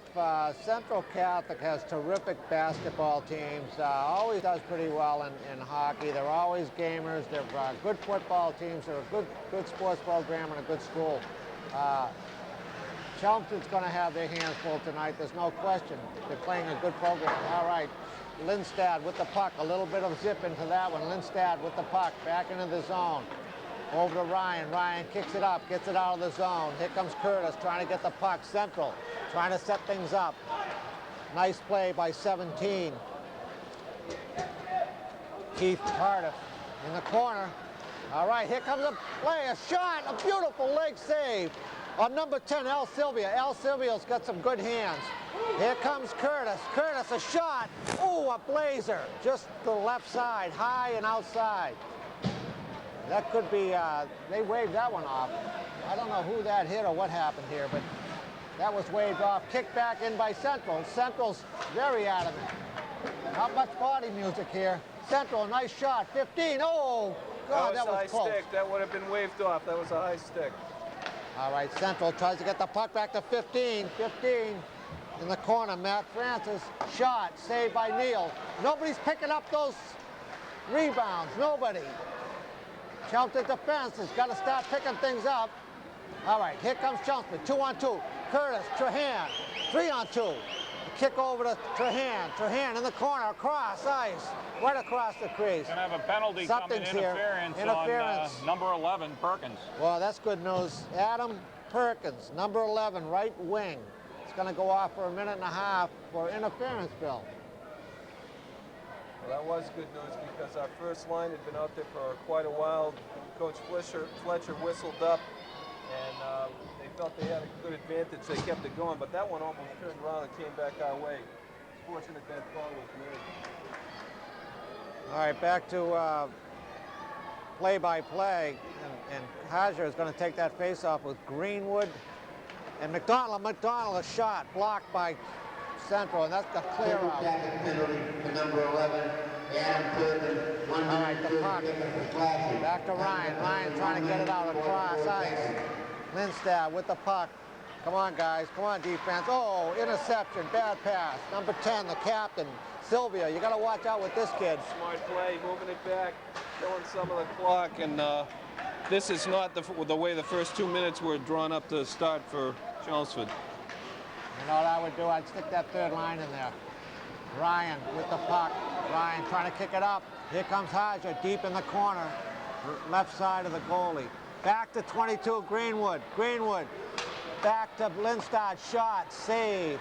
Central Catholic has terrific basketball teams, always does pretty well in hockey. They're always gamers. They're good football teams. They're a good sports program and a good school. Chelmsford's going to have their hands full tonight. There's no question. They're playing a good program. All right, Lindstad with the puck. A little bit of zip into that one. Lindstad with the puck back into the zone. Over to Ryan. Ryan kicks it up, gets it out of the zone. Here comes Curtis trying to get the puck. Central trying to set things up. Nice play by 17. Keith Cardiff in the corner. All right, here comes a play, a shot, a beautiful leg save on number 10, Al Silvia. Al Silvia's got some good hands. Here comes Curtis. Curtis, a shot. Ooh, a blazer. Just the left side, high and outside. That could be, they waved that one off. I don't know who that hit or what happened here, but that was waved off. Kicked back in by Central. Central's very adamant. Not much body music here. Central, nice shot. 15. Oh, God, that was a high close. stick. That would have been waved off. That was a high stick. All right, Central tries to get the puck back to 15. 15 in the corner. Matt Francis, shot, saved by Neal. Nobody's picking up those rebounds. Nobody. Chelmsford defense has got to start picking things up. All right, here comes Chelmsford. 2-on-2. Curtis, Trahan. 3-on-2. Kick over to Trahan. Trahan in the corner, across ice, right across the crease. Gonna have a penalty coming, interference on number 11, Perkins. Well, that's good news. Adam Perkins, number 11, right wing. It's gonna go off for a minute and a half for interference, Bill. Well, that was good news because our first line had been out there for quite a while. Coach Fletcher whistled up, and they felt they had a good advantage. They kept it going, but that one almost turned around and came back our way. It's fortunate that call was made. All right, back to play-by-play, and Hager is going to take that face-off with Greenwood and McDonald. McDonald, a shot blocked by Central, and that's the clear out. Penalty for number 11, Adam Perkins. All right, the puck. Back to Ryan. Ryan trying to get it out across ice. Lindstad with the puck. Come on, guys. Come on, defense. Oh, interception. Bad pass. Number 10, the captain, Sylvia. You got to watch out with this kid. Smart play, moving it back, killing some of the clock, and this is not the way the first 2 minutes were drawn up to start for Chelmsford. You know what I would do? I'd stick that third line in there. Ryan with the puck. Ryan trying to kick it up. Here comes Hager deep in the corner, left side of the goalie. Back to 22, Greenwood. Greenwood back to Lindstad, shot, save.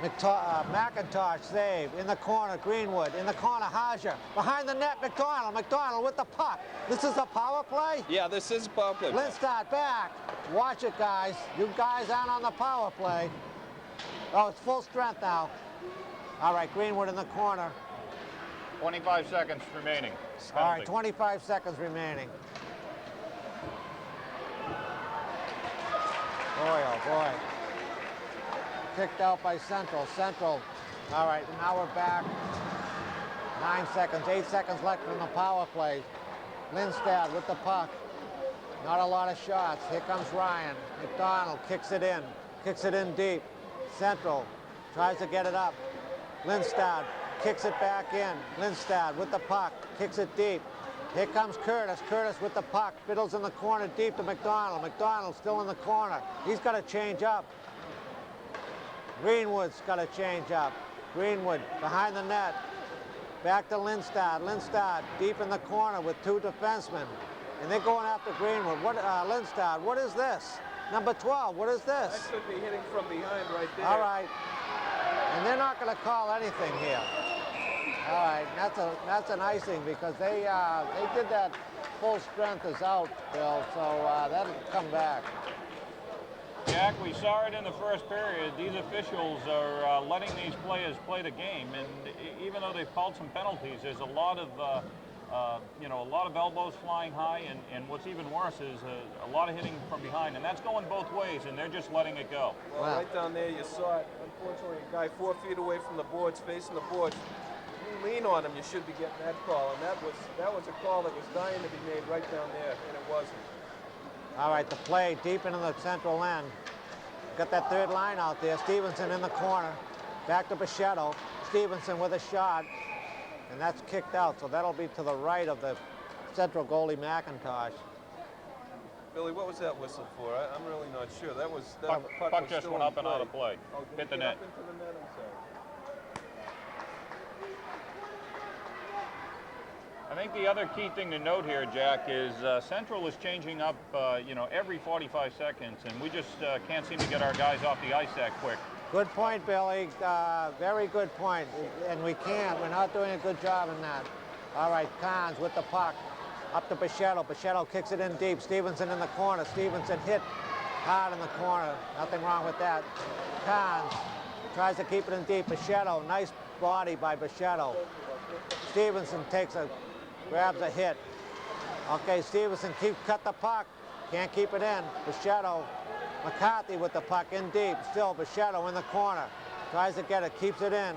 McIntosh save. In the corner, Greenwood. In the corner, Hager. Behind the net, McDonald. McDonald with the puck. This is a power play? Yeah, this is a power play. Lindstad back. Watch it, guys. You guys aren't on the power play. Oh, it's full strength now. All right, Greenwood in the corner. 25 seconds remaining. All right, 25 seconds remaining. Boy, oh boy. Kicked out by Central. Central. All right, now we're back. 9 seconds, 8 seconds left in the power play. Lindstad with the puck. Not a lot of shots. Here comes Ryan. McDonald kicks it in deep. Central tries to get it up. Lindstad kicks it back in. Lindstad with the puck, kicks it deep. Here comes Curtis. Curtis with the puck, fiddles in the corner deep to McDonald. McDonald still in the corner. He's got to change up. Greenwood's got to change up. Greenwood behind the net. Back to Lindstad. Lindstad deep in the corner with two defensemen. And they're going after Greenwood. Lindstad, what is this? Number 12, what is this? That should be hitting from behind right there. All right. And they're not going to call anything here. All right, that's an icing because they did that full strength is out, Bill, so that'll come back. Jack, we saw it in the first period. These officials are letting these players play the game, and even though they've called some penalties, there's a lot of a lot of elbows flying high, and what's even worse is a lot of hitting from behind, and that's going both ways, and they're just letting it go. Well, right down there, you saw it. Unfortunately, a guy 4 feet away from the boards, facing the boards. If you lean on him, you should be getting that call, and that was a call that was dying to be made right down there, and it wasn't. All right, the play deep into the central end. Got that third line out there. Stevenson in the corner. Back to Bichette. Stevenson with a shot. And that's kicked out, so that'll be to the right of the central goalie, McIntosh. Billy, what was that whistle for? I'm really not sure. That Puck just went up and out of play. Oh, hit the net. Up into the net, I'm sorry. I think the other key thing to note here, Jack, is Central is changing up, every 45 seconds, and we just can't seem to get our guys off the ice that quick. Good point, Billy. Very good point. And we can't. We're not doing a good job in that. All right, Kahns with the puck. Up to Bichette. Bichette kicks it in deep. Stevenson in the corner. Stevenson hit hard in the corner. Nothing wrong with that. Kahns tries to keep it in deep. Bichette, nice body by Bichette. Stevenson grabs a hit. Okay, Stevenson cut the puck. can't keep it in. Bichette, McCarthy with the puck in deep. Still Bichette in the corner. Tries to get it, keeps it in.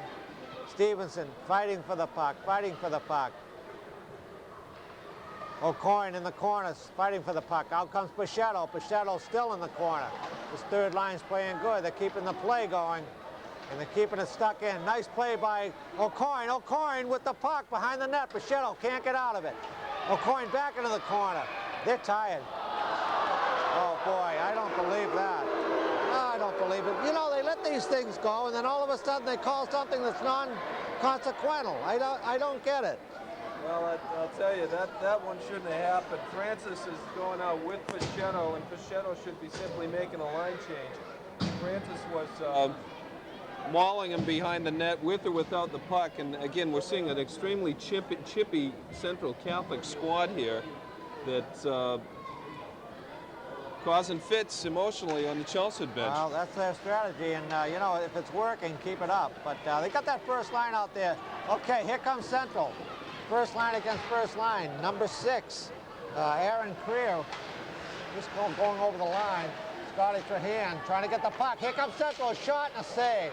Stevenson fighting for the puck, fighting for the puck. O'Coin in the corner, fighting for the puck. Out comes Bichette. Bichette still in the corner. This third line's playing good. They're keeping the play going, and they're keeping it stuck in. Nice play by O'Coin. O'Coin with the puck behind the net. Bichette can't get out of it. O'Coin back into the corner. They're tired. Oh, boy, I don't believe that. I don't believe it. You know, they let these things go, and then all of a sudden they call something that's non-consequential. I don't get it. Well, I'll tell you, that one shouldn't have happened. Francis is going out with Bichette, and Bichette should be simply making a line change. Francis was mauling him behind the net with or without the puck, and again, we're seeing an extremely chippy Central Catholic squad here that's causing fits emotionally on the Chelsea bench. Well, that's their strategy, and you know, if it's working, keep it up. But they got that first line out there. Okay, here comes Central. First line against first line. Number 6, Aaron Creer, just going over the line. Scotty Trahan trying to get the puck. Here comes Central, a shot and a save.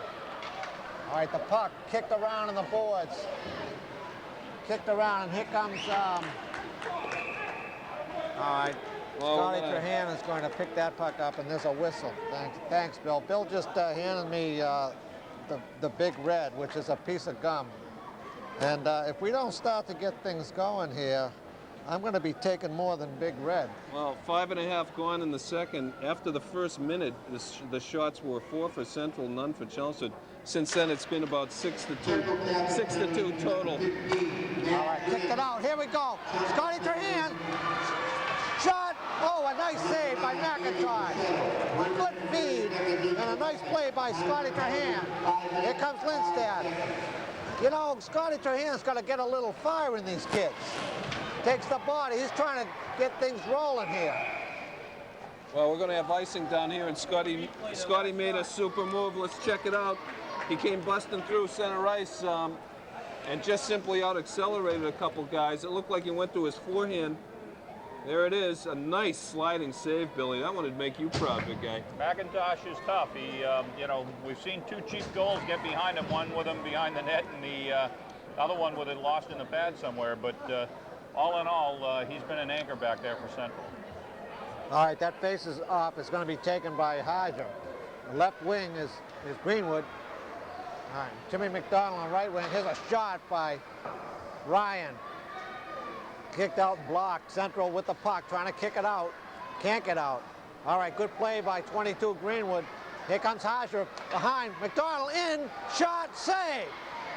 All right, the puck kicked around on the boards. Kicked around, and here comes, all right, well, Scotty Trahan is going to pick that puck up, and there's a whistle. Thanks, Bill. Bill just handed me the Big Red, which is a piece of gum. And if we don't start to get things going here, I'm going to be taking more than Big Red. Well, 5.5 gone in the second. After the first minute, the shots were 4 for Central, none for Chelsea. Since then, it's been about 6-2. 6-2 total. All right, kicked it out. Here we go. Scotty Trahan. Shot. Oh, a nice save by McIntyre. Good feed and a nice play by Scotty Trahan. Here comes Lindstad. You know, Scotty Trahan's got to get a little fire in these kids. Takes the body. He's trying to get things rolling here. Well, we're going to have icing down here, and Scotty made a super move. Let's check it out. He came busting through center ice and just simply out-accelerated a couple guys. It looked like he went to his forehand. There it is, a nice sliding save, Billy. That one would make you proud, big guy. McIntosh is tough. He, you know, we've seen 2 cheap goals get behind him, one with him behind the net and the other one with it lost in the pad somewhere. But all in all, he's been an anchor back there for Central. All right, that face is off. It's going to be taken by Hodger. The left wing is Greenwood. All right, Jimmy McDonald on right wing. Here's a shot by Ryan. Kicked out and blocked. Central with the puck, trying to kick it out. Can't get out. All right, good play by 22 Greenwood. Here comes Hodger behind. McDonald in, shot, save.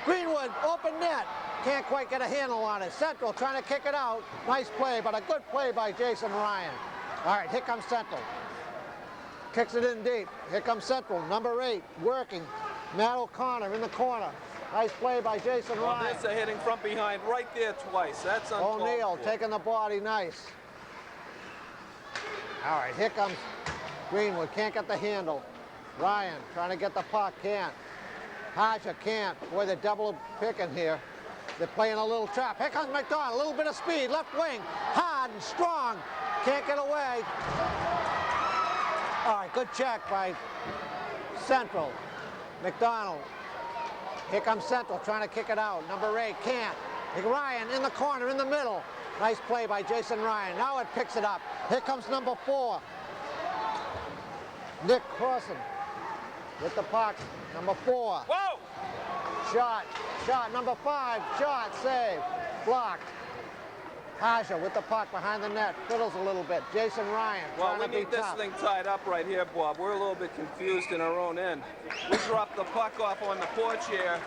Greenwood, open net. Can't quite get a handle on it. Central trying to kick it out. Nice play, but a good play by Jason Ryan. All right, here comes Central. Kicks it in deep. Here comes Central, number 8, working. Matt O'Connor in the corner. Nice play by Jason Ryan. Well, there's a hitting from behind right there twice. That's uncalled for. O'Neill taking the body, nice. All right, here comes Greenwood, can't get the handle. Ryan trying to get the puck, can't. Hodger can't. Boy, they're double picking here. They're playing a little trap. Here comes McDonald, a little bit of speed, left wing. Hard and strong, can't get away. All right, good check by Central. McDonald. Here comes Central trying to kick it out. Number 8 can't. Ryan in the corner, in the middle. Nice play by Jason Ryan. Now it picks it up. Here comes number 4. Nick Crossan with the puck. Number 4. Whoa! Shot. Number 5. Shot. Save. Blocked. Hodger with the puck behind the net. Fiddles a little bit. Jason Ryan Well, trying we to be need this tough. thing tied up right here, Bob. We're a little bit confused in our own end. We dropped the puck off on the porch here,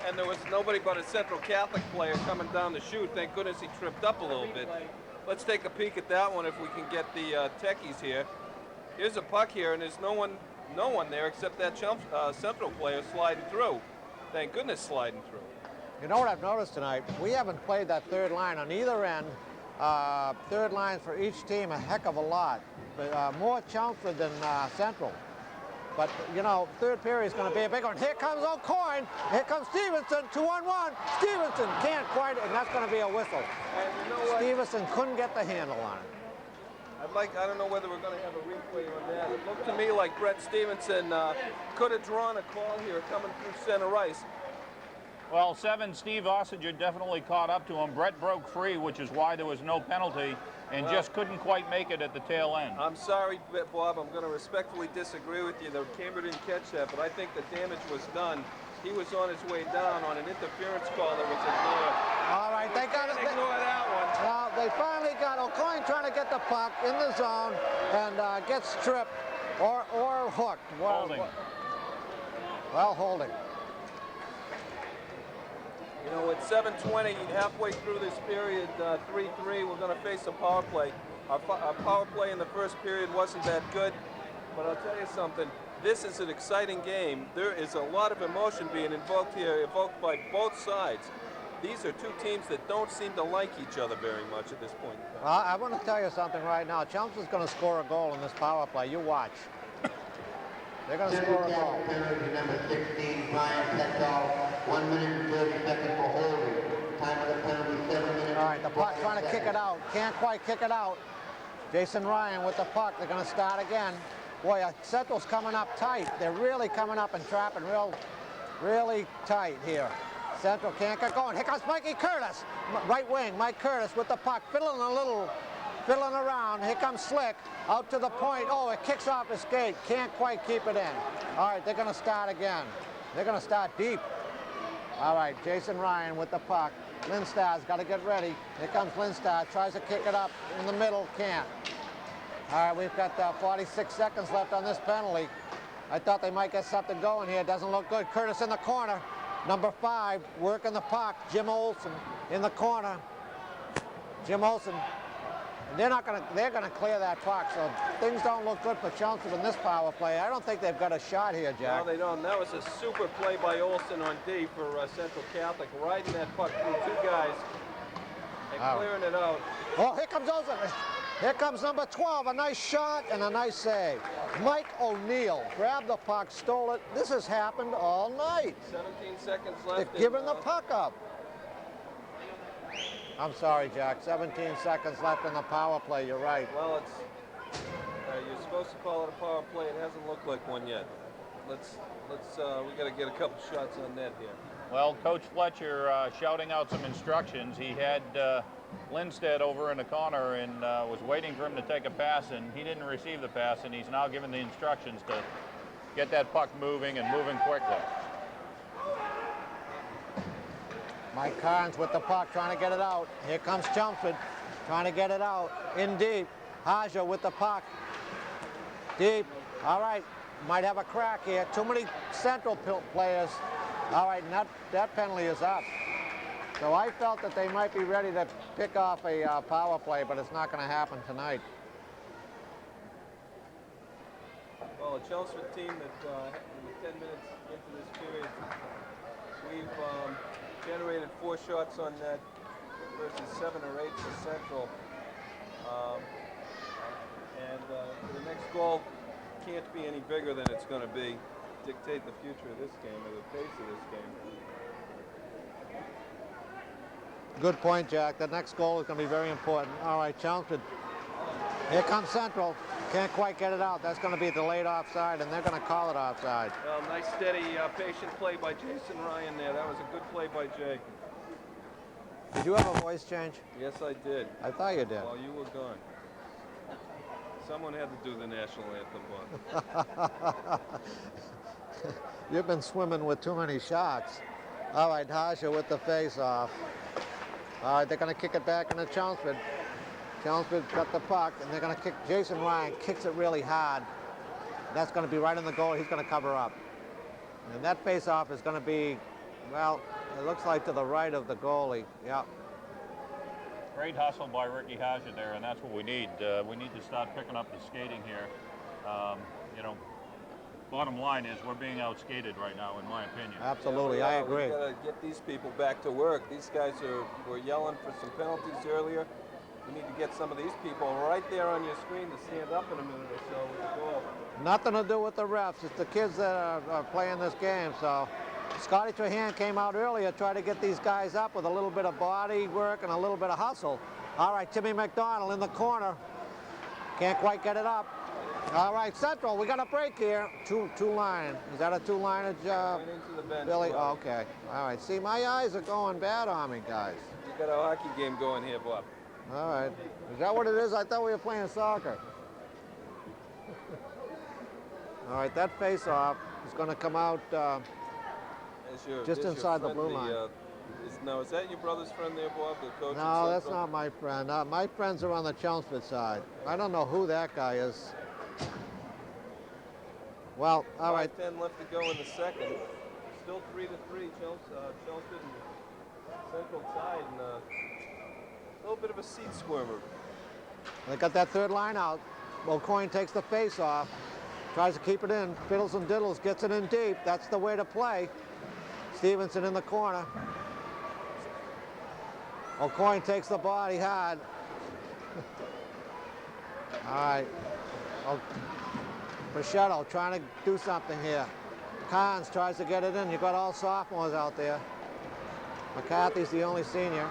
and there was nobody but a Central Catholic player coming down the chute. Thank goodness he tripped up a little bit. Let's take a peek at that one if we can get the techies here. Here's a puck here, and there's no one there except that Central player sliding through. Thank goodness sliding through. You know what I've noticed tonight? We haven't played that third line on either end. Third line for each team a heck of a lot. But more Chelmsford than Central. But, you know, third period is going to be a big one. Here comes O'Coin. Here comes Stevenson. 2-on-1. Stevenson can't quite, and that's going to be a whistle. And you know what? Stevenson couldn't get the handle on it. I I don't know whether we're going to have a replay on that. It looked to me like Brett Stevenson could have drawn a call here coming through center ice. Well, 7, Steve Ossinger definitely caught up to him. Brett broke free, which is why there was no penalty, and just couldn't quite make it at the tail end. I'm sorry, Bob. I'm going to respectfully disagree with you. The camera didn't catch that, but I think the damage was done. He was on his way down on an interference call that was ignored. All right, they got it. Ignore that one. Well, they finally got O'Coin trying to get the puck in the zone and gets stripped or hooked. Holding. Well, holding. You know, at 7:20, halfway through this period, 3-3, we're going to face a power play. Our power play in the first period wasn't that good, but I'll tell you something. This is an exciting game. There is a lot of emotion being invoked here, evoked by both sides. These are two teams that don't seem to like each other very much at this point. Well, I want to tell you something right now. Chelmsford's going to score a goal in this power play. You watch. They're going to score a goal. Penalty number 16, Brian Petzold, 1 minute and 30 seconds for holding. Time of the penalty, 7 minutes. All right, the puck trying to kick it out. Can't quite kick it out. Jason Ryan with the puck. They're going to start again. Boy, Central's coming up tight. They're really coming up and trapping really tight here. Central can't get going. Here comes Mikey Curtis. Right wing, Mike Curtis with the puck. Fiddling around. Here comes Slick. Out to the point. Oh, it kicks off his skate. Can't quite keep it in. All right, they're going to start again. They're going to start deep. All right, Jason Ryan with the puck. Lindstad's got to get ready. Here comes Lindstad. Tries to kick it up in the middle. Can't. All right, we've got 46 seconds left on this penalty. I thought they might get something going here. Doesn't look good. Curtis in the corner. Number 5 working the puck. Jim Olsen in the corner. Jim Olsen. And they're gonna clear that puck. So things don't look good for Chelmsford in this power play. I don't think they've got a shot here, Jack. No, they don't. That was a super play by Olsen on D for Central Catholic, riding that puck through 2 guys and clearing it out. Oh, here comes Olsen. Here comes number 12, a nice shot and a nice save. Mike O'Neill grabbed the puck, stole it. This has happened all night. 17 seconds left. They've given the puck up. I'm sorry, Jack. 17 seconds left in the power play. You're right. Well, it's you're supposed to call it a power play. It hasn't looked like one yet. We got to get a couple shots on net here. Well, Coach Fletcher shouting out some instructions. He had Lindstedt over in the corner and was waiting for him to take a pass, and he didn't receive the pass, and he's now given the instructions to get that puck moving and moving quickly. Mike Carnes with the puck, trying to get it out. Here comes Chelmsford, trying to get it out. In deep. Haja with the puck. Deep. All right. Might have a crack here. Too many Central players. All right, and that penalty is up. So I felt that they might be ready to pick off a power play, but it's not going to happen tonight. Well, a Chelmsford team that, 10 minutes into this period, we've generated 4 shots on net versus 7 or 8 for Central. The next goal can't be any bigger than it's going to be. Dictate the future of this game or the pace of this game. Good point, Jack. The next goal is going to be very important. All right, Chelmsford. Here comes Central. Can't quite get it out. That's going to be delayed offside, and they're going to call it offside. Well, nice, steady, patient play by Jason Ryan there. That was a good play by Jay. Did you have a voice change? Yes, I did. I thought you did. While you were gone. Someone had to do the national anthem, Bob. You've been swimming with too many shots. All right, Haja with the face-off. All right, they're going to kick it back into Chelmsford. Chelmsford got the puck, and they're going to kick. Jason Ryan kicks it really hard. That's going to be right in the goal. He's going to cover up. And that face-off is going to be, well, it looks like to the right of the goalie. Yeah. Great hustle by Ricky Haja there, and that's what we need. We need to start picking up the skating here. You know, bottom line is we're being outskated right now, in my opinion. Absolutely, I agree. We've got to get these people back to work. These guys were yelling for some penalties earlier. We need to get some of these people right there on your screen to stand up in a minute or so with the goal. Nothing to do with the refs. It's the kids that are playing this game. So Scotty Trahan came out earlier, tried to get these guys up with a little bit of body work and a little bit of hustle. All right, Timmy McDonald in the corner. Can't quite get it up. All right, Central, we got a break here. Two-line. Is that a two-lineage, Going into the bench. Billy? Bob. Okay. All right. See, my eyes are going bad on me, guys. You got a hockey game going here, Bob. All right. Is that what it is? I thought we were playing soccer. All right, that face-off is going to come out just inside the blue line. Is that your brother's friend there, Bob, the coach? No, that's not my friend. My friends are on the Chelmsford side. I don't know who that guy is. Well, all right. 5:10 left to go in the second. Still 3-3, Chelmsford and Central side, and a little bit of a seat squirmer. They got that third line out. O'Coin takes the face off, tries to keep it in. Fiddles and diddles, gets it in deep. That's the way to play. Stevenson in the corner. O'Coin takes the body hard. All right. Pichetto trying to do something here. Carnes tries to get it in. You got all sophomores out there. McCarthy's the only senior.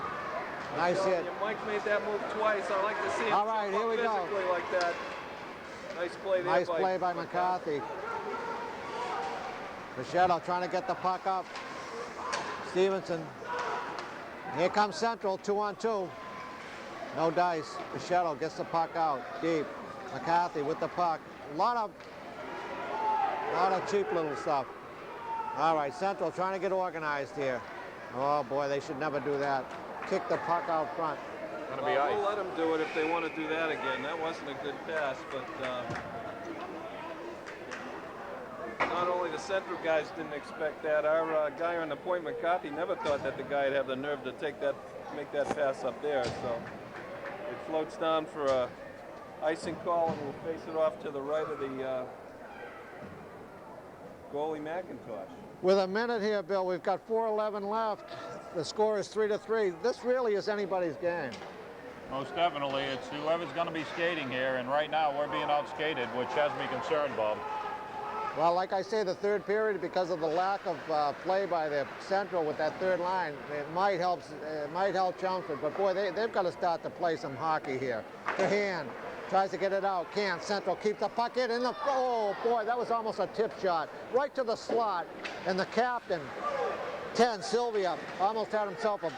Nice hit. Mike made that move twice. I like to see him all right, here we go. physically like that. Nice play there. Nice play by McCarthy. Pichetto trying to get the puck up. Stevenson. Here comes Central, 2-on-2. No dice. Pichetto gets the puck out deep. McCarthy with the puck. A lot of cheap little stuff. All right, Central trying to get organized here. Oh boy, they should never do that. Kick the puck out front. We'll let them do it if they want to do that again. That wasn't a good pass, but not only the Central guys didn't expect that. Our guy on the point, McCarthy, never thought that the guy would have the nerve to make that pass up there. So it floats down for a icing call, and we'll face it off to the right of the goalie McIntosh. With a minute here, Bill, we've got 4:11 left. The score is 3-3. This really is anybody's game. Most definitely. It's whoever's going to be skating here, and right now we're being outskated, which has me concerned, Bob. Well, like I say, the third period, because of the lack of play by the Central with that third line, it might help Chelmsford. But boy, they've got to start to play some hockey here. Hand tries to get it out, can't. Central keeps the puck in the, oh boy, that was almost a tip shot. Right to the slot, and the captain, 10, Sylvia, almost had himself a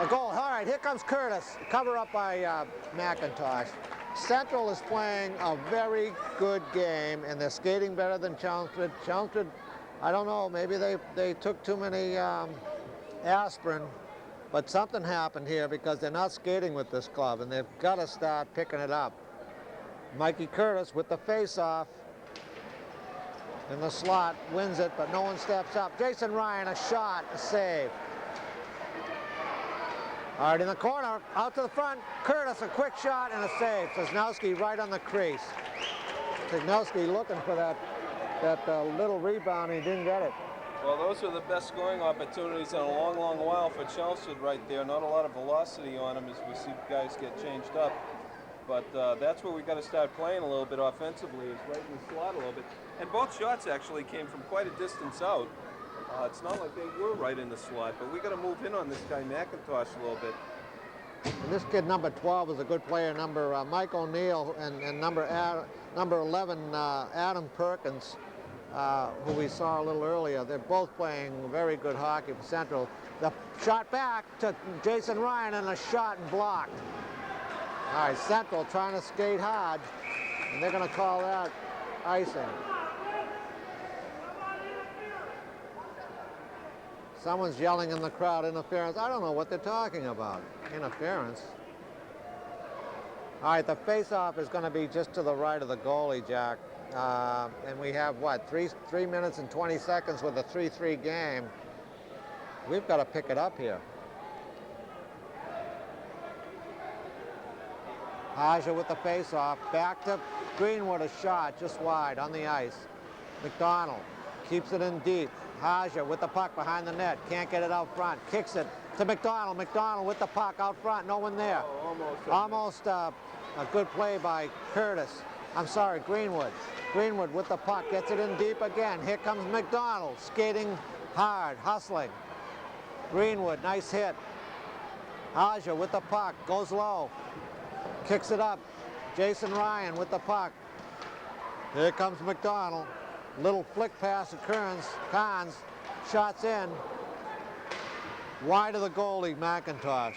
goal. All right, here comes Curtis, cover up by McIntosh. Central is playing a very good game, and they're skating better than Chelmsford. Chelmsford, I don't know, maybe they took too many aspirin, but something happened here because they're not skating with this club, and they've got to start picking it up. Mikey Curtis with the face-off in the slot, wins it, but no one steps up. Jason Ryan, a shot, a save. All right, in the corner, out to the front, Curtis, a quick shot and a save. Cisnowski right on the crease. Cisnowski looking for that little rebound, and he didn't get it. Well, those are the best scoring opportunities in a long, long while for Chelmsford right there. Not a lot of velocity on them as we see guys get changed up. But that's where we got to start playing a little bit offensively, is right in the slot a little bit. And both shots actually came from quite a distance out. It's not like they were right in the slot, but we got to move in on this guy McIntosh a little bit. And this kid, number 12, is a good player. Number Mike O'Neill and number 11, Adam Perkins, who we saw a little earlier. They're both playing very good hockey for Central. The shot back to Jason Ryan, and a shot and blocked. All right, Central trying to skate hard, and they're going to call that icing. Someone's yelling in the crowd, interference. I don't know what they're talking about. Interference. All right, the face-off is going to be just to the right of the goalie, Jack. And we have, what, 3 minutes and 20 seconds with a 3-3 game. We've got to pick it up here. Haja with the face-off. Back to Greenwood, a shot just wide on the ice. McDonald keeps it in deep. Haja with the puck behind the net. Can't get it out front. Kicks it to McDonald. McDonald with the puck out front. No one there. Oh, almost a good play by Curtis. I'm sorry, Greenwood. Greenwood with the puck. Gets it in deep again. Here comes McDonald. Skating hard. Hustling. Greenwood. Nice hit. Haja with the puck. Goes low. Kicks it up. Jason Ryan with the puck. Here comes McDonald. Little flick pass to Carnes. Shots in. Wide of the goalie, McIntosh.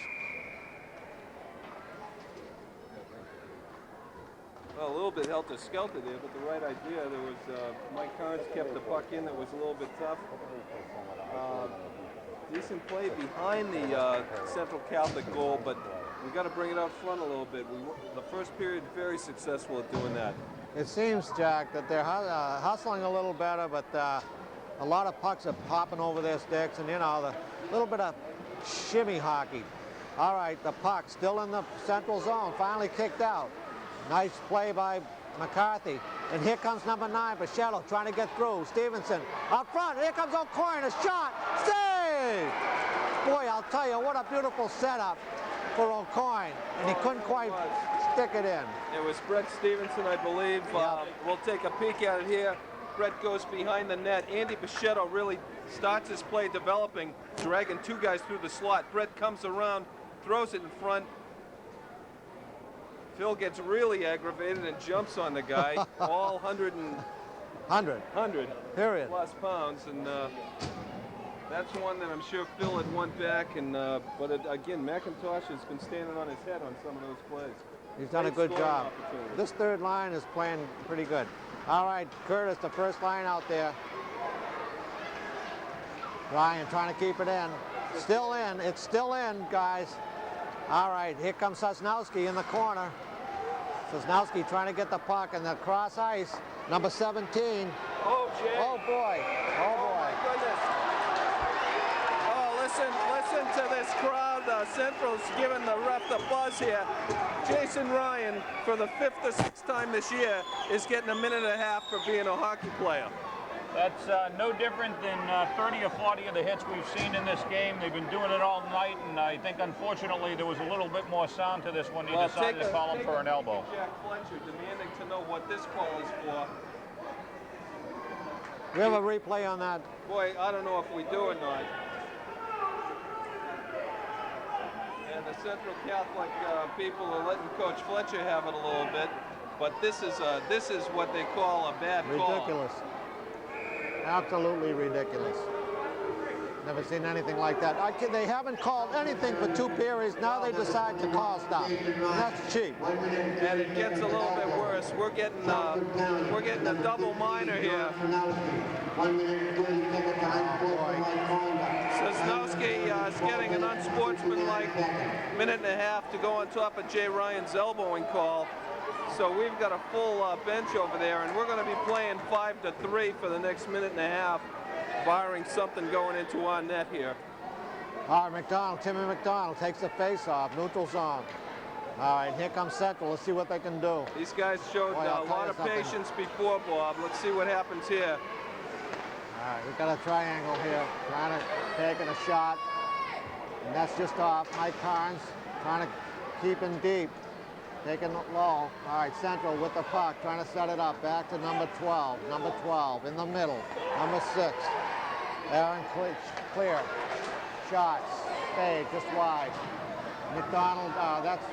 Well, a little bit helter-skelter there, but the right idea. There was Mike Carnes kept the puck in. That was a little bit tough. Decent play behind the Central Catholic goal, but we got to bring it out front a little bit. The first period very successful at doing that. It seems, Jack, that they're hustling a little better, but a lot of pucks are popping over their sticks, and you know, the little bit of shimmy hockey. All right, the puck still in the central zone, finally kicked out. Nice play by McCarthy. And here comes number 9, Bichette, trying to get through. Stevenson up front. Here comes O'Coin, a shot. Save! Boy, I'll tell you, what a beautiful setup for O'Coin. And he couldn't quite stick it in. It was Brett Stevenson, I believe. Yep. We'll take a peek at it here. Brett goes behind the net. Andy Bichette really starts his play developing, dragging 2 guys through the slot. Brett comes around, throws it in front. Phil gets really aggravated and jumps on the guy, all 100 Period. plus pounds, and that's one that I'm sure Phil had won back. And but again, McIntosh has been standing on his head on some of those plays. He's done a good Great job. scoring opportunity. This third line is playing pretty good. All right, Curtis, the first line out there. Ryan trying to keep it in. Still in. It's still in, guys. All right, here comes Sosnowski in the corner. Sosnowski trying to get the puck in the cross ice. Number 17. Oh, Jay. Oh, boy. Oh, boy. My goodness. Oh, listen to this crowd. Central's giving the ref the buzz here. Jason Ryan, for the 5th or 6th time this year, is getting a minute and a half for being a hockey player. That's no different than 30 or 40 of the hits we've seen in this game. They've been doing it all night, and I think, unfortunately, there was a little bit more sound to this when he decided to call him for an elbow. Jack Fletcher demanding to know what this call is for. We have a replay on that. Boy, I don't know if we do or not. And the Central Catholic people are letting Coach Fletcher have it a little bit, but this is what they call a bad call. Ridiculous. Absolutely ridiculous. Never seen anything like that. They haven't called anything for 2 periods. Now they decide to call stuff. And that's cheap. And it gets a little bit worse. We're getting a double minor here. 1 minute and 30 seconds behind the goal. Sosnowski is getting an unsportsmanlike minute and a half to go on top of Jay Ryan's elbowing call. So we've got a full bench over there, and we're going to be playing 5-3 for the next minute and a half, barring something going into our net here. All right, Timmy McDonald takes the face-off, neutral zone. All right, here comes Central. Let's see what they can do. These guys showed Boy, a lot of patience before, Bob. Let's see what happens here. All right, we've got a triangle here. Trying to take a shot, and that's just off. Mike Carnes trying to keep him deep. Taking it low. All right, Central with the puck, trying to set it up. Back to number 12. Number 12 in the middle. Number 6. Aaron clear. Shots. Stayed just wide. McDonald, that's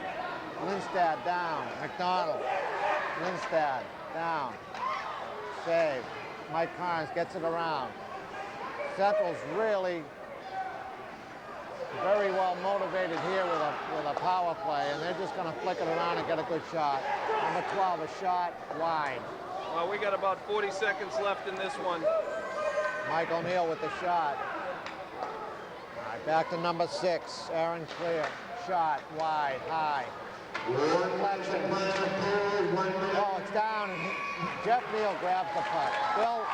Lindstad down. McDonald. Lindstad down. Save. Mike Carnes gets it around. Central's really very well motivated here with a power play, and they're just going to flick it around and get a good shot. Number 12, a shot wide. Well, we got about 40 seconds left in this one. Mike O'Neill with the shot. All right, back to number 6, Aaron Clear. Shot wide, high. Deflection. Oh, it's down, and Jeff Neal grabs the puck. Bill,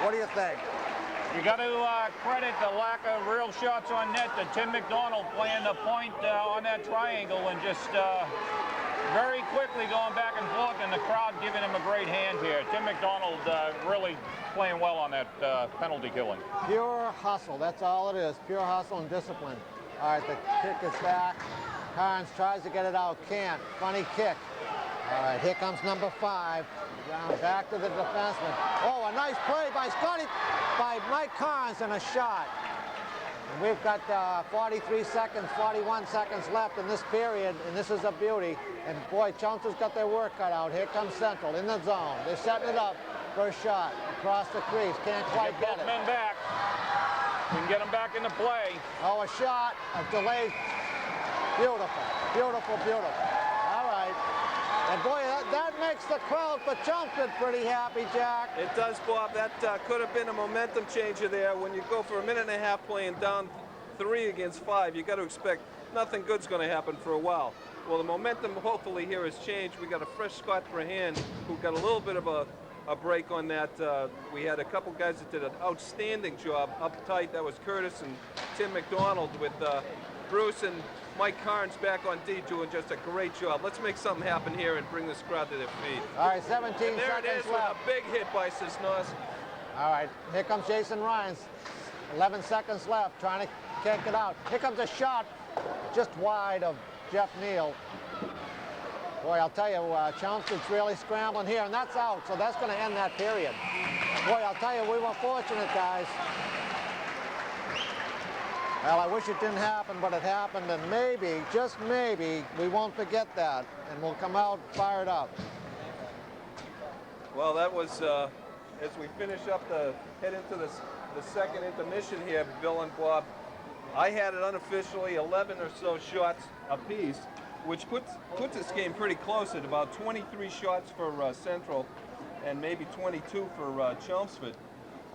what do you think? You got to credit the lack of real shots on net to Tim McDonald playing the point on that triangle and just very quickly going back and forth, and the crowd giving him a great hand here. Tim McDonald really playing well on that penalty killing. Pure hustle, that's all it is. Pure hustle and discipline. All right, the kick is back. Carnes tries to get it out, can't. Funny kick. All right, here comes number 5. Down back to the defenseman. Oh, a nice play by Mike Carnes, and a shot. And we've got 43 seconds, 41 seconds left in this period, and this is a beauty. And boy, Chelmsford's got their work cut out. Here comes Central in the zone. They're setting it up for a shot across the crease. Can't quite get it. Men back. We can get them back into play. Oh, a shot, a delayed. Beautiful, beautiful, beautiful. All right. And boy, that makes the crowd for Chelmsford pretty happy, Jack. It does, Bob. That could have been a momentum changer there. When you go for a minute and a half playing down 3 against 5, you got to expect nothing good's going to happen for a while. Well, the momentum hopefully here has changed. We got a fresh Scott Brahan who got a little bit of a break on that. We had a couple guys that did an outstanding job up tight. That was Curtis and Tim McDonald, with Bruce and Mike Carnes back on D doing just a great job. Let's make something happen here and bring this crowd to their feet. All right, 17 and there seconds it is left. with a big hit by Cisnos. All right, here comes Jason Ryans. 11 seconds left, trying to kick it out. Here comes a shot just wide of Jeff Neal. Boy, I'll tell you, Chelmsford's really scrambling here, and that's out, so that's going to end that period. Boy, I'll tell you, we were fortunate, guys. Well, I wish it didn't happen, but it happened, and maybe, just maybe, we won't forget that, and we'll come out fired up. Well, that was, as we finish up head into the second intermission here, Bill and Bob, I had it unofficially 11 or so shots apiece, which puts this game pretty close at about 23 shots for Central and maybe 22 for Chelmsford.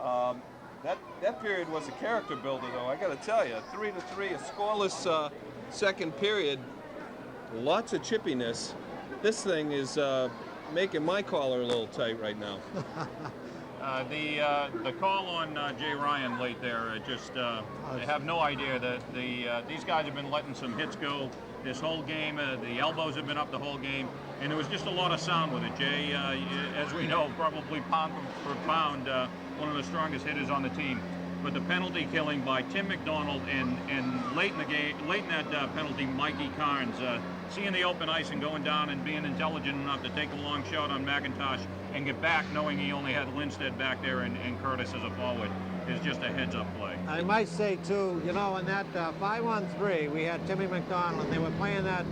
That period was a character builder, though, I got to tell you. 3-3, a scoreless second period, lots of chippiness. This thing is making my collar a little tight right now. The call on Jay Ryan late there, I have no idea that these guys have been letting some hits go this whole game. The elbows have been up the whole game, and there was just a lot of sound with it. Jay, as we know, probably pound for pound, one of the strongest hitters on the team. But the penalty killing by Tim McDonald and late in the game, late in that penalty, Mikey Carnes, seeing the open ice and going down and being intelligent enough to take a long shot on McIntosh and get back, knowing he only had Lindstedt back there and Curtis as a forward, is just a heads-up play. I might say, too, you know, in that 5-on-3, we had Timmy McDonald, and they were playing that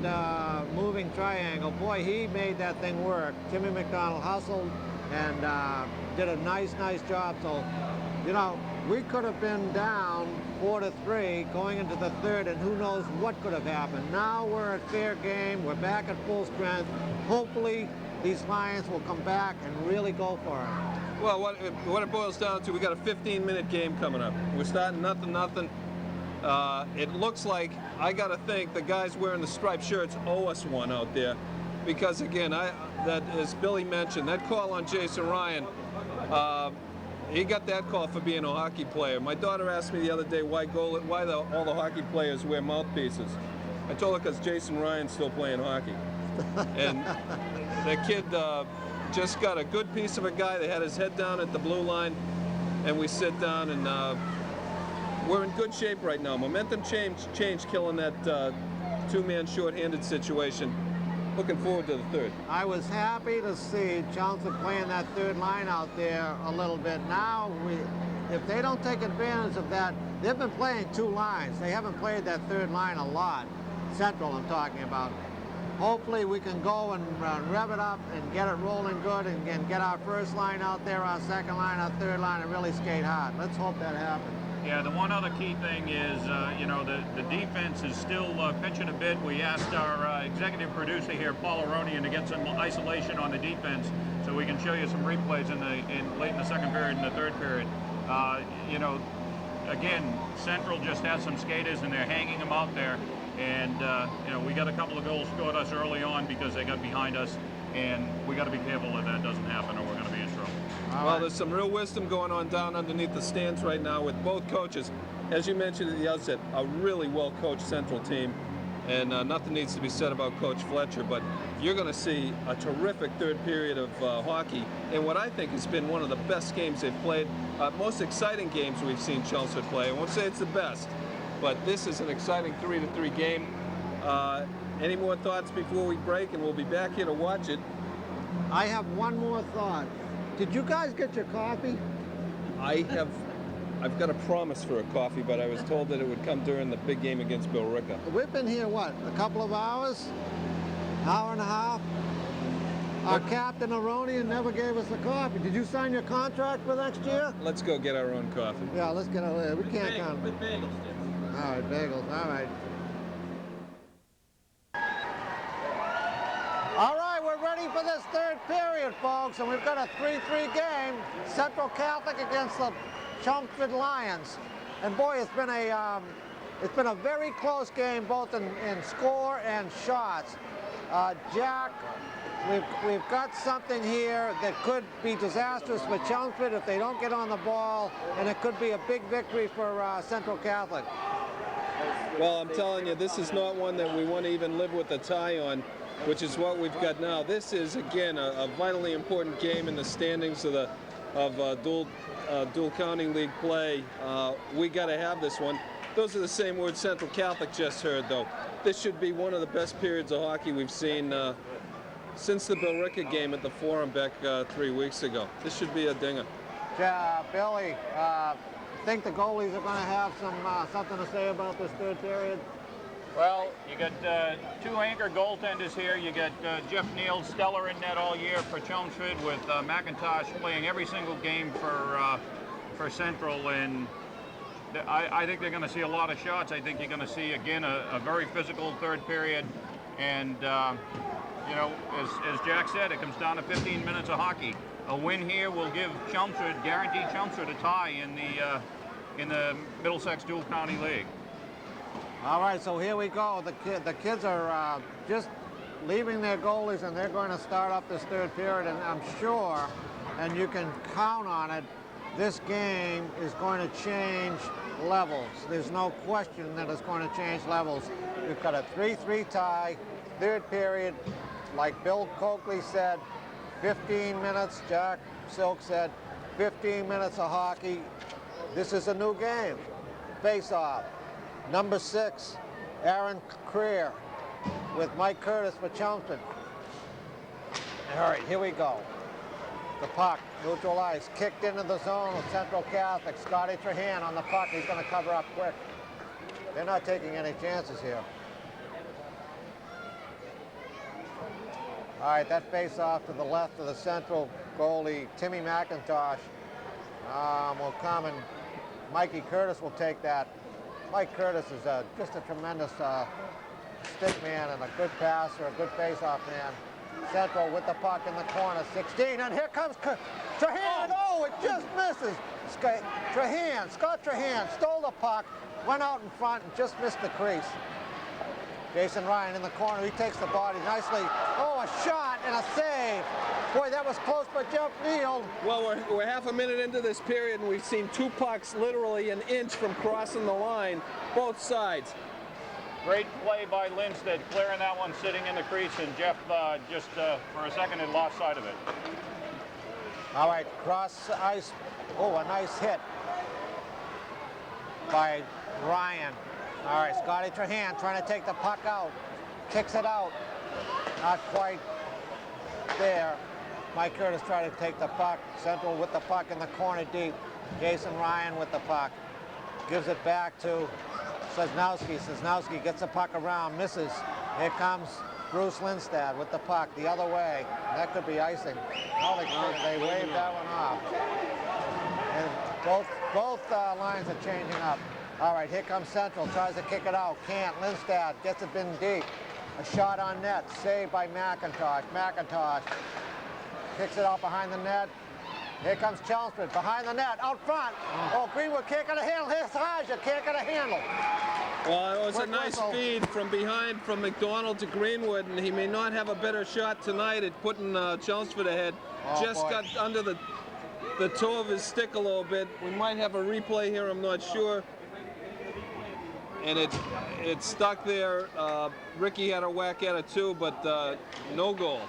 moving triangle. Boy, he made that thing work. Timmy McDonald hustled and did a nice job. So, you know, we could have been down 4-3 going into the third, and who knows what could have happened. Now we're at fair game. We're back at full strength. Hopefully, these Lions will come back and really go for it. Well, what it boils down to, we got a 15-minute game coming up. We're starting 0-0. It looks like, I got to think, the guys wearing the striped shirts owe us one out there, because again, that as Billy mentioned, that call on Jason Ryan, he got that call for being a hockey player. My daughter asked me the other day why all the hockey players wear mouthpieces. I told her because Jason Ryan's still playing hockey. And the kid just got a good piece of a guy that had his head down at the blue line, and we sit down, and we're in good shape right now. Momentum change killing that two-man short-handed situation. Looking forward to the third. I was happy to see Chelmsford playing that third line out there a little bit. Now, if they don't take advantage of that, they've been playing two lines. They haven't played that third line a lot. Central, I'm talking about. Hopefully we can go and rev it up and get it rolling good and get our first line out there, our second line, our third line, and really skate hard. Let's hope that happens. Yeah, the one other key thing is, you know, the defense is still pinching a bit. We asked our executive producer here, Paul Aronian, to get some isolation on the defense so we can show you some replays late in the second period and the third period. You know, again, Central just has some skaters and they're hanging them out there. And, you know, we got a couple of goals scored us early on because they got behind us, and we got to be careful that doesn't happen or we're going to be in trouble. Well, there's some real wisdom going on down underneath the stands right now with both coaches. As you mentioned at the outset, a really well-coached Central team, and nothing needs to be said about Coach Fletcher, but you're going to see a terrific third period of hockey in what I think has been one of the best games they've played, most exciting games we've seen Chelmsford play. I won't say it's the best, but this is an exciting 3-3 game. Any more thoughts before we break, and we'll be back here to watch it. I have one more thought. Did you guys get your coffee? I have I've got a promise for a coffee, but I was told that it would come during the big game against Bill Ricka. We've been here, what, a couple of hours? Hour and a half? Our captain, Aronian, never gave us a coffee. Did you sign your contract for next year? Let's go get our own coffee. Yeah, let's get over there. We can't come. With bagels, Jim. All right, bagels, all right. All right, we're ready for this third period, folks, and we've got a 3-3 game. Central Catholic against the Chelmsford Lions. And boy, it's been a very close game, both in score and shots. Jack, we've got something here that could be disastrous for Chelmsford if they don't get on the ball, and it could be a big victory for Central Catholic. Well, I'm telling you, this is not one that we want to even live with a tie on, which is what we've got now. This is, again, a vitally important game in the standings of dual county league play. We got to have this one. Those are the same words Central Catholic just heard, though. This should be one of the best periods of hockey we've seen since the Bill Ricka game at the Forum back 3 weeks ago. This should be a dinger. Billy, think the goalies are going to have something to say about this third period? Well, you got two anchor goaltenders here. You got Jeff Neal, stellar in net all year for Chelmsford, with McIntosh playing every single game for Central, and I think they're going to see a lot of shots. I think you're going to see, again, a very physical third period, and you know, as Jack said, it comes down to 15 minutes of hockey. A win here will give Chelmsford, guarantee Chelmsford a tie in the Middlesex Dual County League. All right, so here we go. The kids are just leaving their goalies, and they're going to start up this third period, and I'm sure, and you can count on it, this game is going to change levels. There's no question that it's going to change levels. We've got a 3-3 tie, third period, like Bill Coakley said, 15 minutes, Jack Silk said, 15 minutes of hockey. This is a new game. Face-off. Number 6, Aaron Creer with Mike Curtis for Chelmsford. All right, here we go. The puck, neutral ice, kicked into the zone of Central Catholic. Scotty Trahan on the puck. He's going to cover up quick. They're not taking any chances here. All right, that face-off to the left of the Central goalie, Timmy McIntosh, will come, and Mikey Curtis will take that. Mike Curtis is just a tremendous stick man and a good passer, a good face-off man. Central with the puck in the corner, 16, and here comes Trahan. Oh, it just misses. Scott Trahan stole the puck, went out in front, and just missed the crease. Jason Ryan in the corner, he takes the body nicely. Oh, a shot and a save. Boy, that was close by Jeff Neal. Well, we're half a minute into this period, and we've seen two pucks literally an inch from crossing the line, both sides. Great play by Lindstedt, clearing that one, sitting in the crease, and Jeff just for a second had lost sight of it. All right, cross ice. Oh, a nice hit by Ryan. All right, Scotty Trahan trying to take the puck out. Kicks it out. Not quite there. Mike Curtis trying to take the puck. Central with the puck in the corner deep. Jason Ryan with the puck. Gives it back to Sosnowski. Sosnowski gets the puck around, misses. Here comes Bruce Lindstad with the puck the other way. That could be icing. Oh, they waved that one off. And both lines are changing up. All right, here comes Central, tries to kick it out, can't. Lindstad gets it in deep. A shot on net, saved by McIntosh. McIntosh kicks it out behind the net. Here comes Chelmsford, behind the net, out front. Oh, Greenwood can't get a handle. Here's Haja, can't get a handle. Well, it was Quick a nice whistle. feed from behind from McDonald to Greenwood, and he may not have a better shot tonight at putting Chelmsford ahead. Oh, Just boy. got under the toe of his stick a little bit. We might have a replay here, I'm not sure. And it stuck there. Ricky had a whack at it too, but no goal.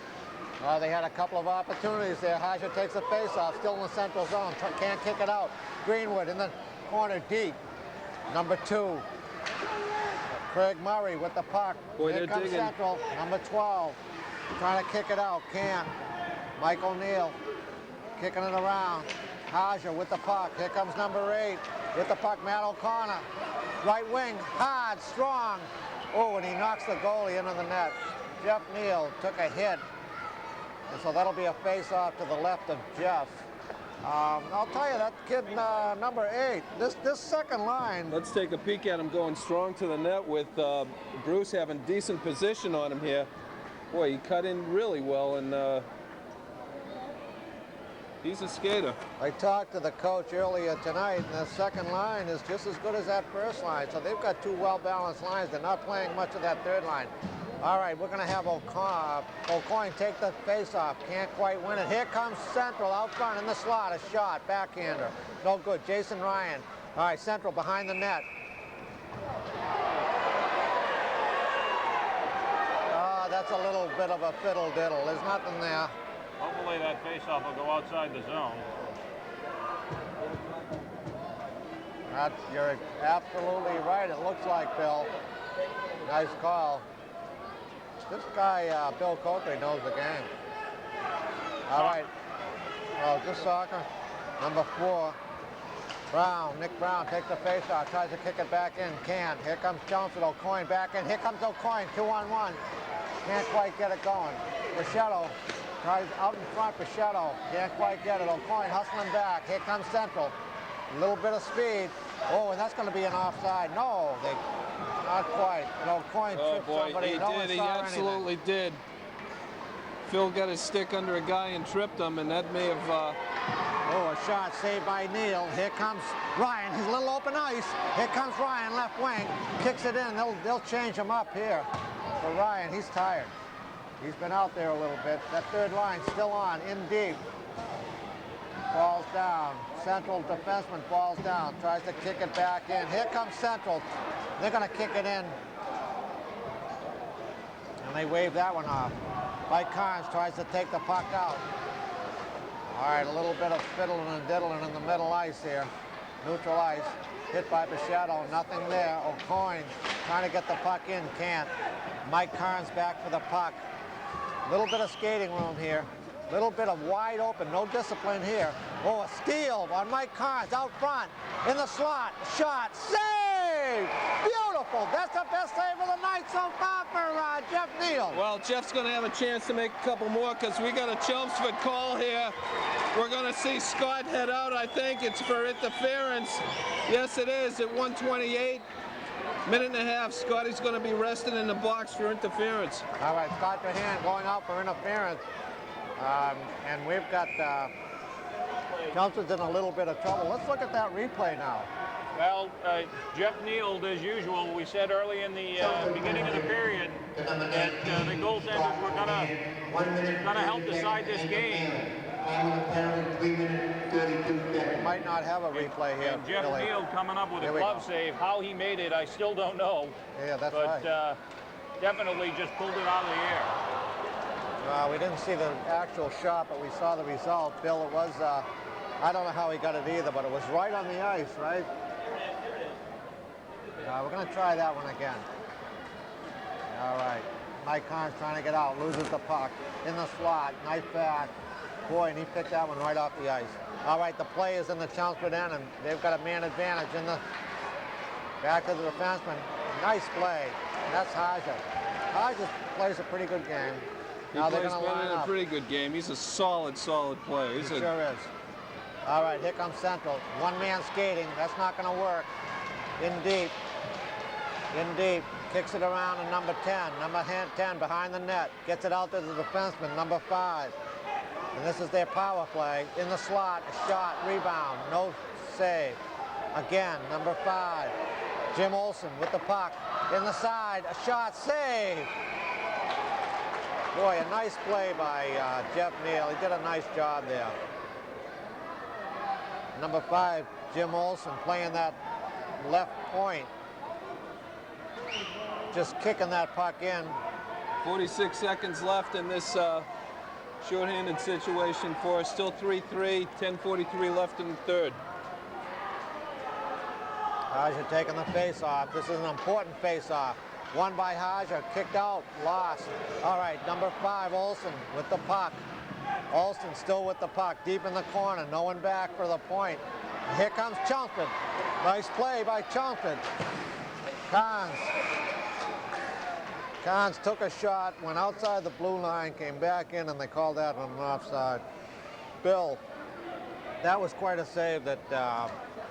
They had a couple of opportunities there. Haja takes a face-off, still in the Central zone, can't kick it out. Greenwood in the corner deep. Number 2, Craig Murray with the puck. Boy, Here they're comes digging. Central, number 12, trying to kick it out, can't. Mike O'Neill kicking it around. Haja with the puck. Here comes number 8 with the puck, Matt O'Connor. Right wing, hard, strong. Oh, and he knocks the goalie into the net. Jeff Neal took a hit. And so that'll be a face-off to the left of Jeff. I'll tell you, that kid number 8, this second line. Let's take a peek at him going strong to the net with Bruce having decent position on him here. Boy, he cut in really well, and he's a skater. I talked to the coach earlier tonight, and the second line is just as good as that first line. So they've got 2 well-balanced lines. They're not playing much of that third line. All right, we're going to have O'Coin take the face-off. Can't quite win it. Here comes Central out front in the slot. A shot, backhander. No good. Jason Ryan. All right, Central behind the net. Oh, that's a little bit of a fiddle-diddle. There's nothing there. Hopefully that face-off will go outside the zone. You're absolutely right. It looks like, Bill. Nice call. This guy, Bill Coulter, knows the game. All right. Oh, just soccer. Number 4. Brown, Nick Brown takes the face-off, tries to kick it back in, can't. Here comes Jones with O'Coin back in. Here comes O'Coin, 2-on-1. Can't quite get it going. Bichette tries out in front, Bichette. Can't quite get it. O'Coin hustling back. Here comes Central. A little bit of speed. Oh, and that's going to be an offside. No, not quite. And O'Coin tripped somebody. He did. He absolutely did. Phil got his stick under a guy and tripped him, and that may have... Oh, a shot saved by Neal. Here comes Ryan. He's a little open ice. Here comes Ryan, left wing. Kicks it in. They'll change him up here. For Ryan, he's tired. He's been out there a little bit. That third line still on, in deep. Falls down. Central defenseman falls down. Tries to kick it back in. Here comes Central. They're going to kick it in. And they wave that one off. Mike Carnes tries to take the puck out. All right, a little bit of fiddling and diddling in the middle ice here. Neutral ice. Hit by Bichette. Nothing there. O'Coin trying to get the puck in. Can't. Mike Carnes back for the puck. Little bit of skating room here. Little bit of wide open, no discipline here. Oh, a steal on Mike Carnes out front in the slot. Shot, save! Beautiful. That's the best save of the night so far for Jeff Neal. Well, Jeff's going to have a chance to make a couple more because we got a Chelmsford call here. We're going to see Scott head out. I think it's for interference. Yes, it is at 1:28. Minute and a half. Scotty's going to be resting in the box for interference. All right, Scott Trahan going out for interference. And we've got Chelmsford's in a little bit of trouble. Let's look at that replay now. Well, Jeff Neal, as usual, we said early in the beginning of the period that the goaltenders were gonna help decide this game. We might not have a replay here. And Jeff Billy. Neal coming up with a glove save. How he made it, I still don't know. Yeah, that's right. But definitely just pulled it out of the air. We didn't see the actual shot, but we saw the result. Bill, it was, I don't know how he got it either, but it was right on the ice, right? We're going to try that one again. All right. Mike Carnes trying to get out, loses the puck. In the slot, nice back. Boy, and he picked that one right off the ice. All right, the play is in the Chelmsford end, and they've got a man advantage in the back to the defenseman. Nice play. And that's Haja. Haja plays a pretty good game. Now they're going to line up. A pretty good game. He's a solid player. He sure is. All right, here comes Central. One man skating. That's not going to work. In deep. In deep. Kicks it around to number 10. Number 10 behind the net. Gets it out to the defenseman, number 5. And this is their power play. In the slot, a shot, rebound, no save. Again, number 5. Jim Olsen with the puck. In the side, a shot, save. Boy, a nice play by Jeff Neal. He did a nice job there. Number 5, Jim Olsen, playing that left point. Just kicking that puck in. 46 seconds left in this shorthanded situation for us. Still 3-3, 10:43 left in the third. Haja taking the face-off. This is an important face-off. Won by Haja, kicked out, lost. All right, number 5, Olsen with the puck. Olsen still with the puck, deep in the corner, no one back for the point. And here comes Chelmsford. Nice play by Chelmsford. Carnes took a shot, went outside the blue line, came back in, and they called that an offside. Bill, that was quite a save that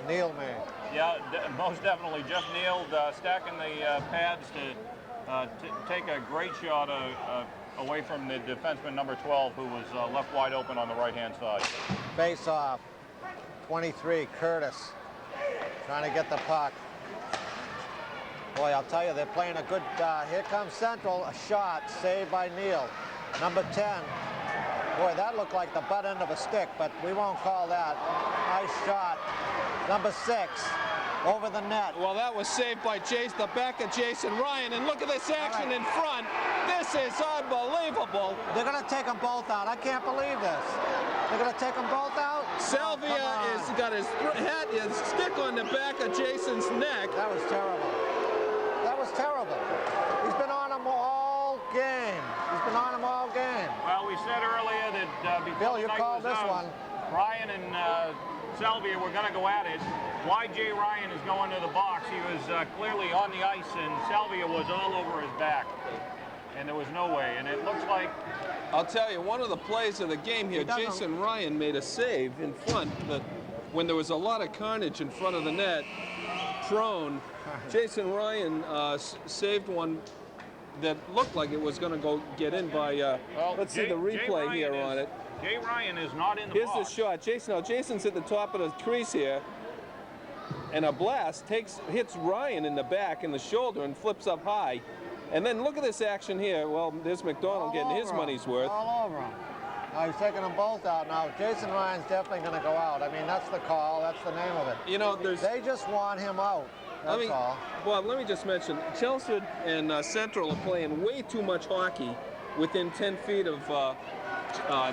Neal made. Yeah, most definitely. Jeff Neal stacking the pads to take a great shot away from the defenseman number 12, who was left wide open on the right-hand side. Face off, 23, Curtis, trying to get the puck. Boy, I'll tell you, they're playing a good, here comes Central, a shot, saved by Neal. Number 10, boy, that looked like the butt end of a stick, but we won't call that. Nice shot. Number 6, over the net. Well, that was saved by the back of Jason Ryan, and look at this action in front. This is unbelievable. They're going to take them both out. I can't believe this. They're going to take them both out? Salvia has got his stick on the back of Jason's neck. That was terrible. That was terrible. He's been on him all game. He's been on him all game. Well, we said earlier that before Bill, you called this one. Ryan and Salvia were going to go at it. Why Jay Ryan is going to the box? He was clearly on the ice, and Salvia was all over his back. And there was no way. And it looks like... I'll tell you, one of the plays of the game here, Jason Ryan made a save in front that when there was a lot of carnage in front of the net, prone. Jason Ryan saved one that looked like it was going to go get in by, let's see the replay here on it. Jay Ryan is not in the Here's box. the shot. Now Jason's at the top of the crease here, and a blast hits Ryan in the back in the shoulder and flips up high. And then look at this action here. Well, there's McDonald getting his money's worth. All over him. Now he's taking them both out. Now Jason Ryan's definitely going to go out. I mean, that's the call. That's the name of it. You know, they just want him out. That's all. Bob, let me just mention, Chelmsford and Central are playing way too much hockey within 10 feet of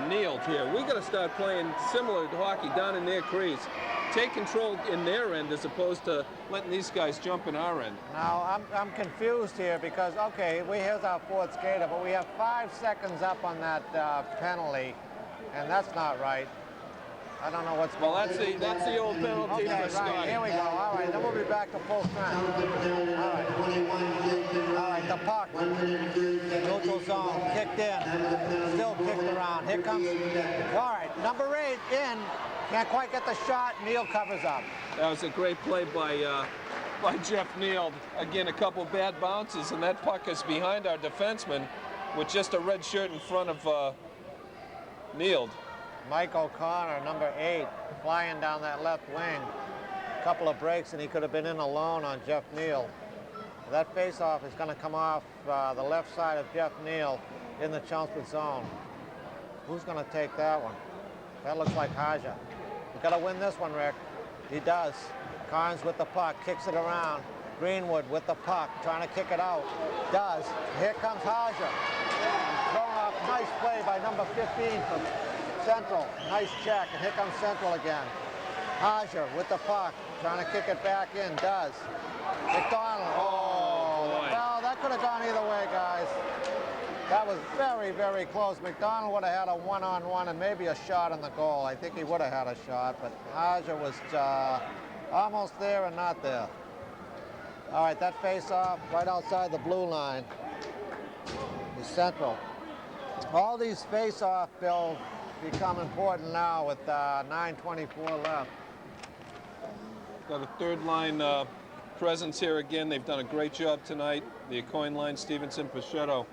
Neal here. We got to start playing similar to hockey down in their crease. Take control in their end as opposed to letting these guys jump in our end. Now, I'm confused here because, okay, here's our fourth skater, but we have 5 seconds up on that penalty, and that's not right. I don't know what's going on. Well, that's the old penalty for right, Scotty. here we go. All right, then we'll be back to full strength. All right, the puck. Neutral zone, kicked in. Still kicked around. Here comes, all right, number 8 in. Can't quite get the shot. Neal covers up. That was a great play by Jeff Neal. Again, a couple bad bounces, and that puck is behind our defenseman with just a red shirt in front of Neal. Mike O'Connor, number 8, flying down that left wing. A couple of breaks, and he could have been in alone on Jeff Neal. That faceoff is going to come off the left side of Jeff Neal in the Chelmsford zone. Who's going to take that one? That looks like Haja. We've got to win this one, Rick. He does. Carnes with the puck, kicks it around. Greenwood with the puck, trying to kick it out. Does. Here comes Haja. Thrown off. Nice play by number 15 from Central. Nice check, and here comes Central again. Haja with the puck, trying to kick it back in. Does. McDonald. Oh, well, that could have gone either way, guys. That was very, very close. McDonald would have had a one-on-one and maybe a shot on the goal. I think he would have had a shot, but Haja was almost there and not there. All right, that face-off right outside the blue line is Central. All these face-off, Bill, become important now with 9:24 left. Got a third line presence here again. They've done a great job tonight. The Acoin line, Stevenson, Pichetto.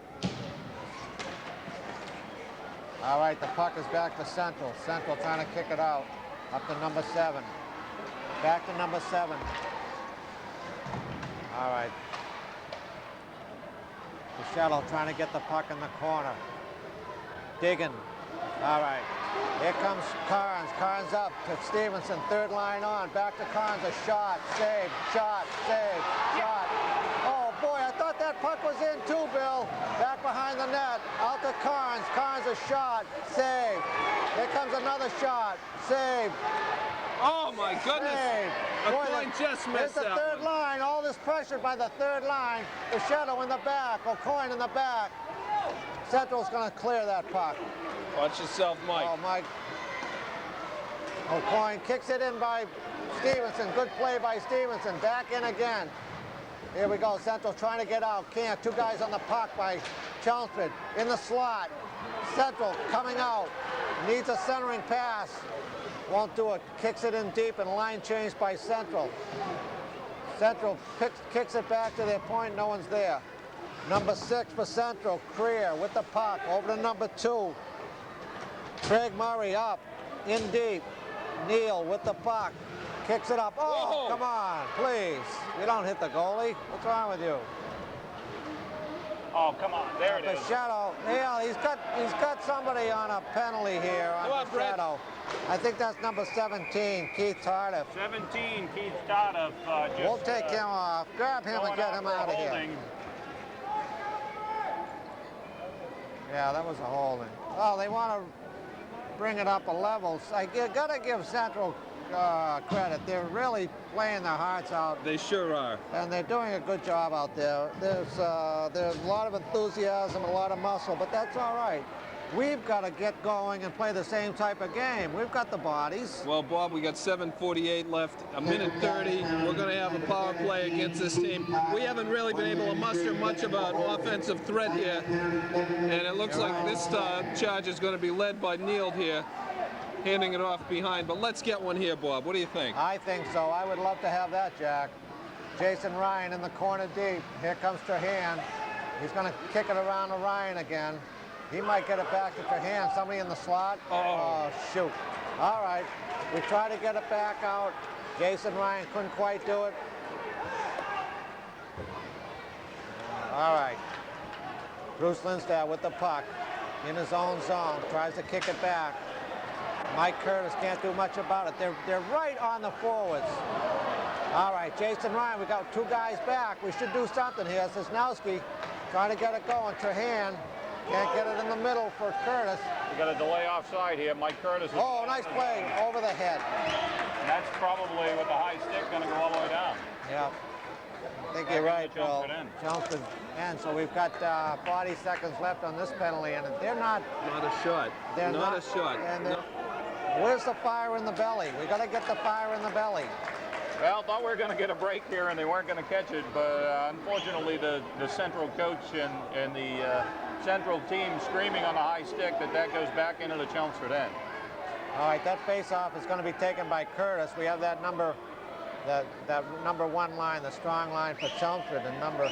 All right, the puck is back to Central. Central trying to kick it out. Up to number 7. Back to number 7. All right. Pichetto trying to get the puck in the corner. Digging. All right. Here comes Carnes. Carnes up to Stevenson. Third line on. Back to Carnes. A shot. Save. Shot. Save. Shot. Oh, boy. I thought that puck was in too, Bill. Back behind the net. Out to Carnes. Carnes a shot. Save. Here comes another shot. Save. Oh, my goodness. Save. Acoin just missed that. Here's the third line. All this pressure by the third line. Pichetto in the back. Acoin in the back. Central's going to clear that puck. Watch yourself, Mike. Oh, Mike. O'Coin kicks it in by Stevenson. Good play by Stevenson. Back in again. Here we go. Central trying to get out. Can't. Two guys on the puck by Chelmsford. In the slot. Central coming out. Needs a centering pass. Won't do it. Kicks it in deep and line change by Central. Central kicks it back to their point. No one's there. Number 6 for Central. Creer with the puck. Over to number 2. Craig Murray up. In deep. Neal with the puck. Kicks it up. Oh, whoa. Come on, please. You don't hit the goalie. What's wrong with you? Oh, come on. There it is. Shadow. Yeah, he's got somebody on a penalty here on the shadow. I think that's number 17, Keith Tardif. 17, Keith Tardif. We'll take him off. Grab him and get him out of here. Yeah, that was a holding. Oh, they want to bring it up a level. You got to give Central credit. They're really playing their hearts out. They sure are. And they're doing a good job out there. There's a lot of enthusiasm, a lot of muscle, but that's all right. We've got to get going and play the same type of game. We've got the bodies. Well, Bob, we got 7:48 left, a minute 30. We're going to have a power play against this team. We haven't really been able to muster much of an offensive threat here, and it looks like this charge is going to be led by Neal here, handing it off behind. But let's get one here, Bob. What do you think? I think so. I would love to have that, Jack. Jason Ryan in the corner deep. Here comes Trahan. He's going to kick it around to Ryan again. He might get it back to Trahan. Somebody in the slot. Oh, shoot. All right. We try to get it back out. Jason Ryan couldn't quite do it. All right. Bruce Lindstad with the puck in his own zone. Tries to kick it back. Mike Curtis can't do much about it. They're right on the forwards. All right, Jason Ryan, we got 2 guys back. We should do something here. Sosnowski trying to get it going. Trahan can't get it in the middle for Curtis. We got a delay offside here. Mike Curtis. Oh, nice play over the head. And that's probably with the high stick going to go all the way down. Yeah. I think you're right, Bill. Chelmsford in. So we've got 40 seconds left on this penalty, and they're not... Not a shot. They're not a shot. And where's the fire in the belly? We got to get the fire in the belly. Well, thought we were going to get a break here, and they weren't going to catch it, but unfortunately the Central coach and the Central team screaming on the high stick that goes back into the Chelmsford end. All right, that face-off is going to be taken by Curtis. We have that number 1 line, the strong line for Chelmsford, and number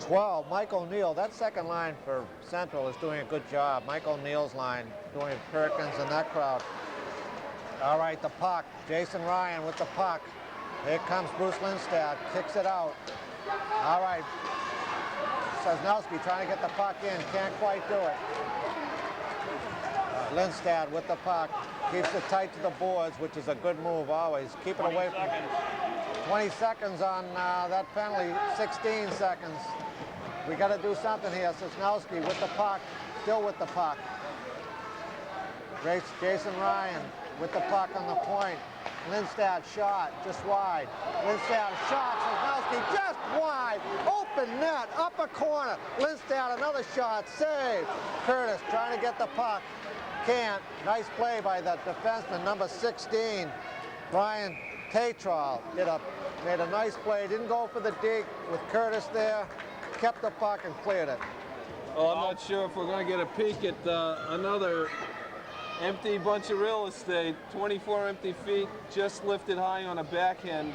12, Mike O'Neill. That second line for Central is doing a good job. Mike O'Neill's line doing Perkins and that crowd. All right, the puck. Jason Ryan with the puck. Here comes Bruce Lindstad. Kicks it out. All right. Sosnowski trying to get the puck in. Can't quite do it. Lindstad with the puck. Keeps it tight to the boards, which is a good move always. Keep it away from 20 seconds on that penalty. 16 seconds. We got to do something here. Sosnowski with the puck. Still with the puck. Great Jason Ryan with the puck on the point. Lindstad shot, just wide. Lindstad shot, Sosnowski just wide. Open net, upper corner. Lindstad, another shot, save. Curtis trying to get the puck. Can't. Nice play by the defenseman, number 16. Brian Tatral made a nice play. Didn't go for the dig with Curtis there. Kept the puck and cleared it. Oh, I'm not sure if we're going to get a peek at another empty bunch of real estate. 24 empty feet, just lifted high on a backhand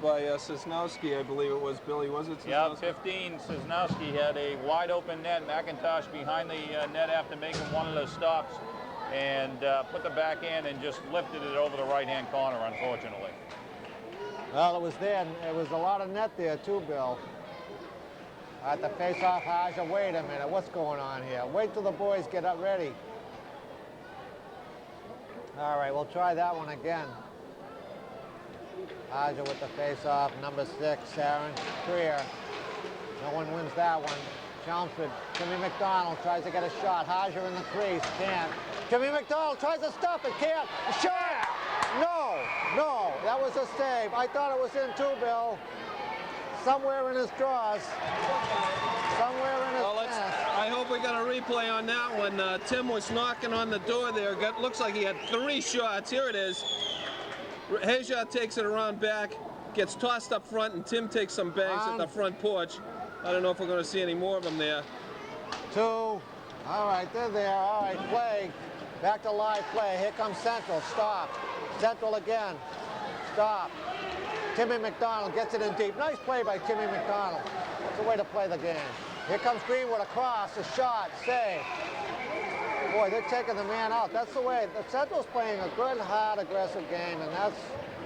by Sosnowski, I believe it was. Billy, was it Sosnowski? Yeah, 15. Sosnowski had a wide open net. McIntosh behind the net after making one of those stops, and put the backhand and just lifted it over the right-hand corner, unfortunately. Well, it was there. There was a lot of net there too, Bill. At the face-off, Haja, wait a minute. What's going on here? Wait till the boys get up ready. All right, we'll try that one again. Haja with the face-off, number 6, Aaron Creer. No one wins that one. Chelmsford, Jimmy McDonald tries to get a shot. Haja in the crease, can't. Jimmy McDonald tries to stop it, can't. Shot! No, that was a save. I thought it was in too, Bill. Somewhere in his drawers. Somewhere in his pants. I hope if we got a replay on that one. Tim was knocking on the door there. Looks like he had 3 shots. Here it is. Hajar takes it around back, gets tossed up front, and Tim takes some bangs at the front porch. I don't know if we're going to see any more of them there. 2. All right, they're there. All right, play. Back to live play. Here comes Central. Stop. Central again. Stop. Timmy McDonald gets it in deep. Nice play by Timmy McDonald. That's the way to play the game. Here comes Greenwood across. A shot. Save. Boy, they're taking the man out. That's the way. The Central's playing a good, hard, aggressive game, and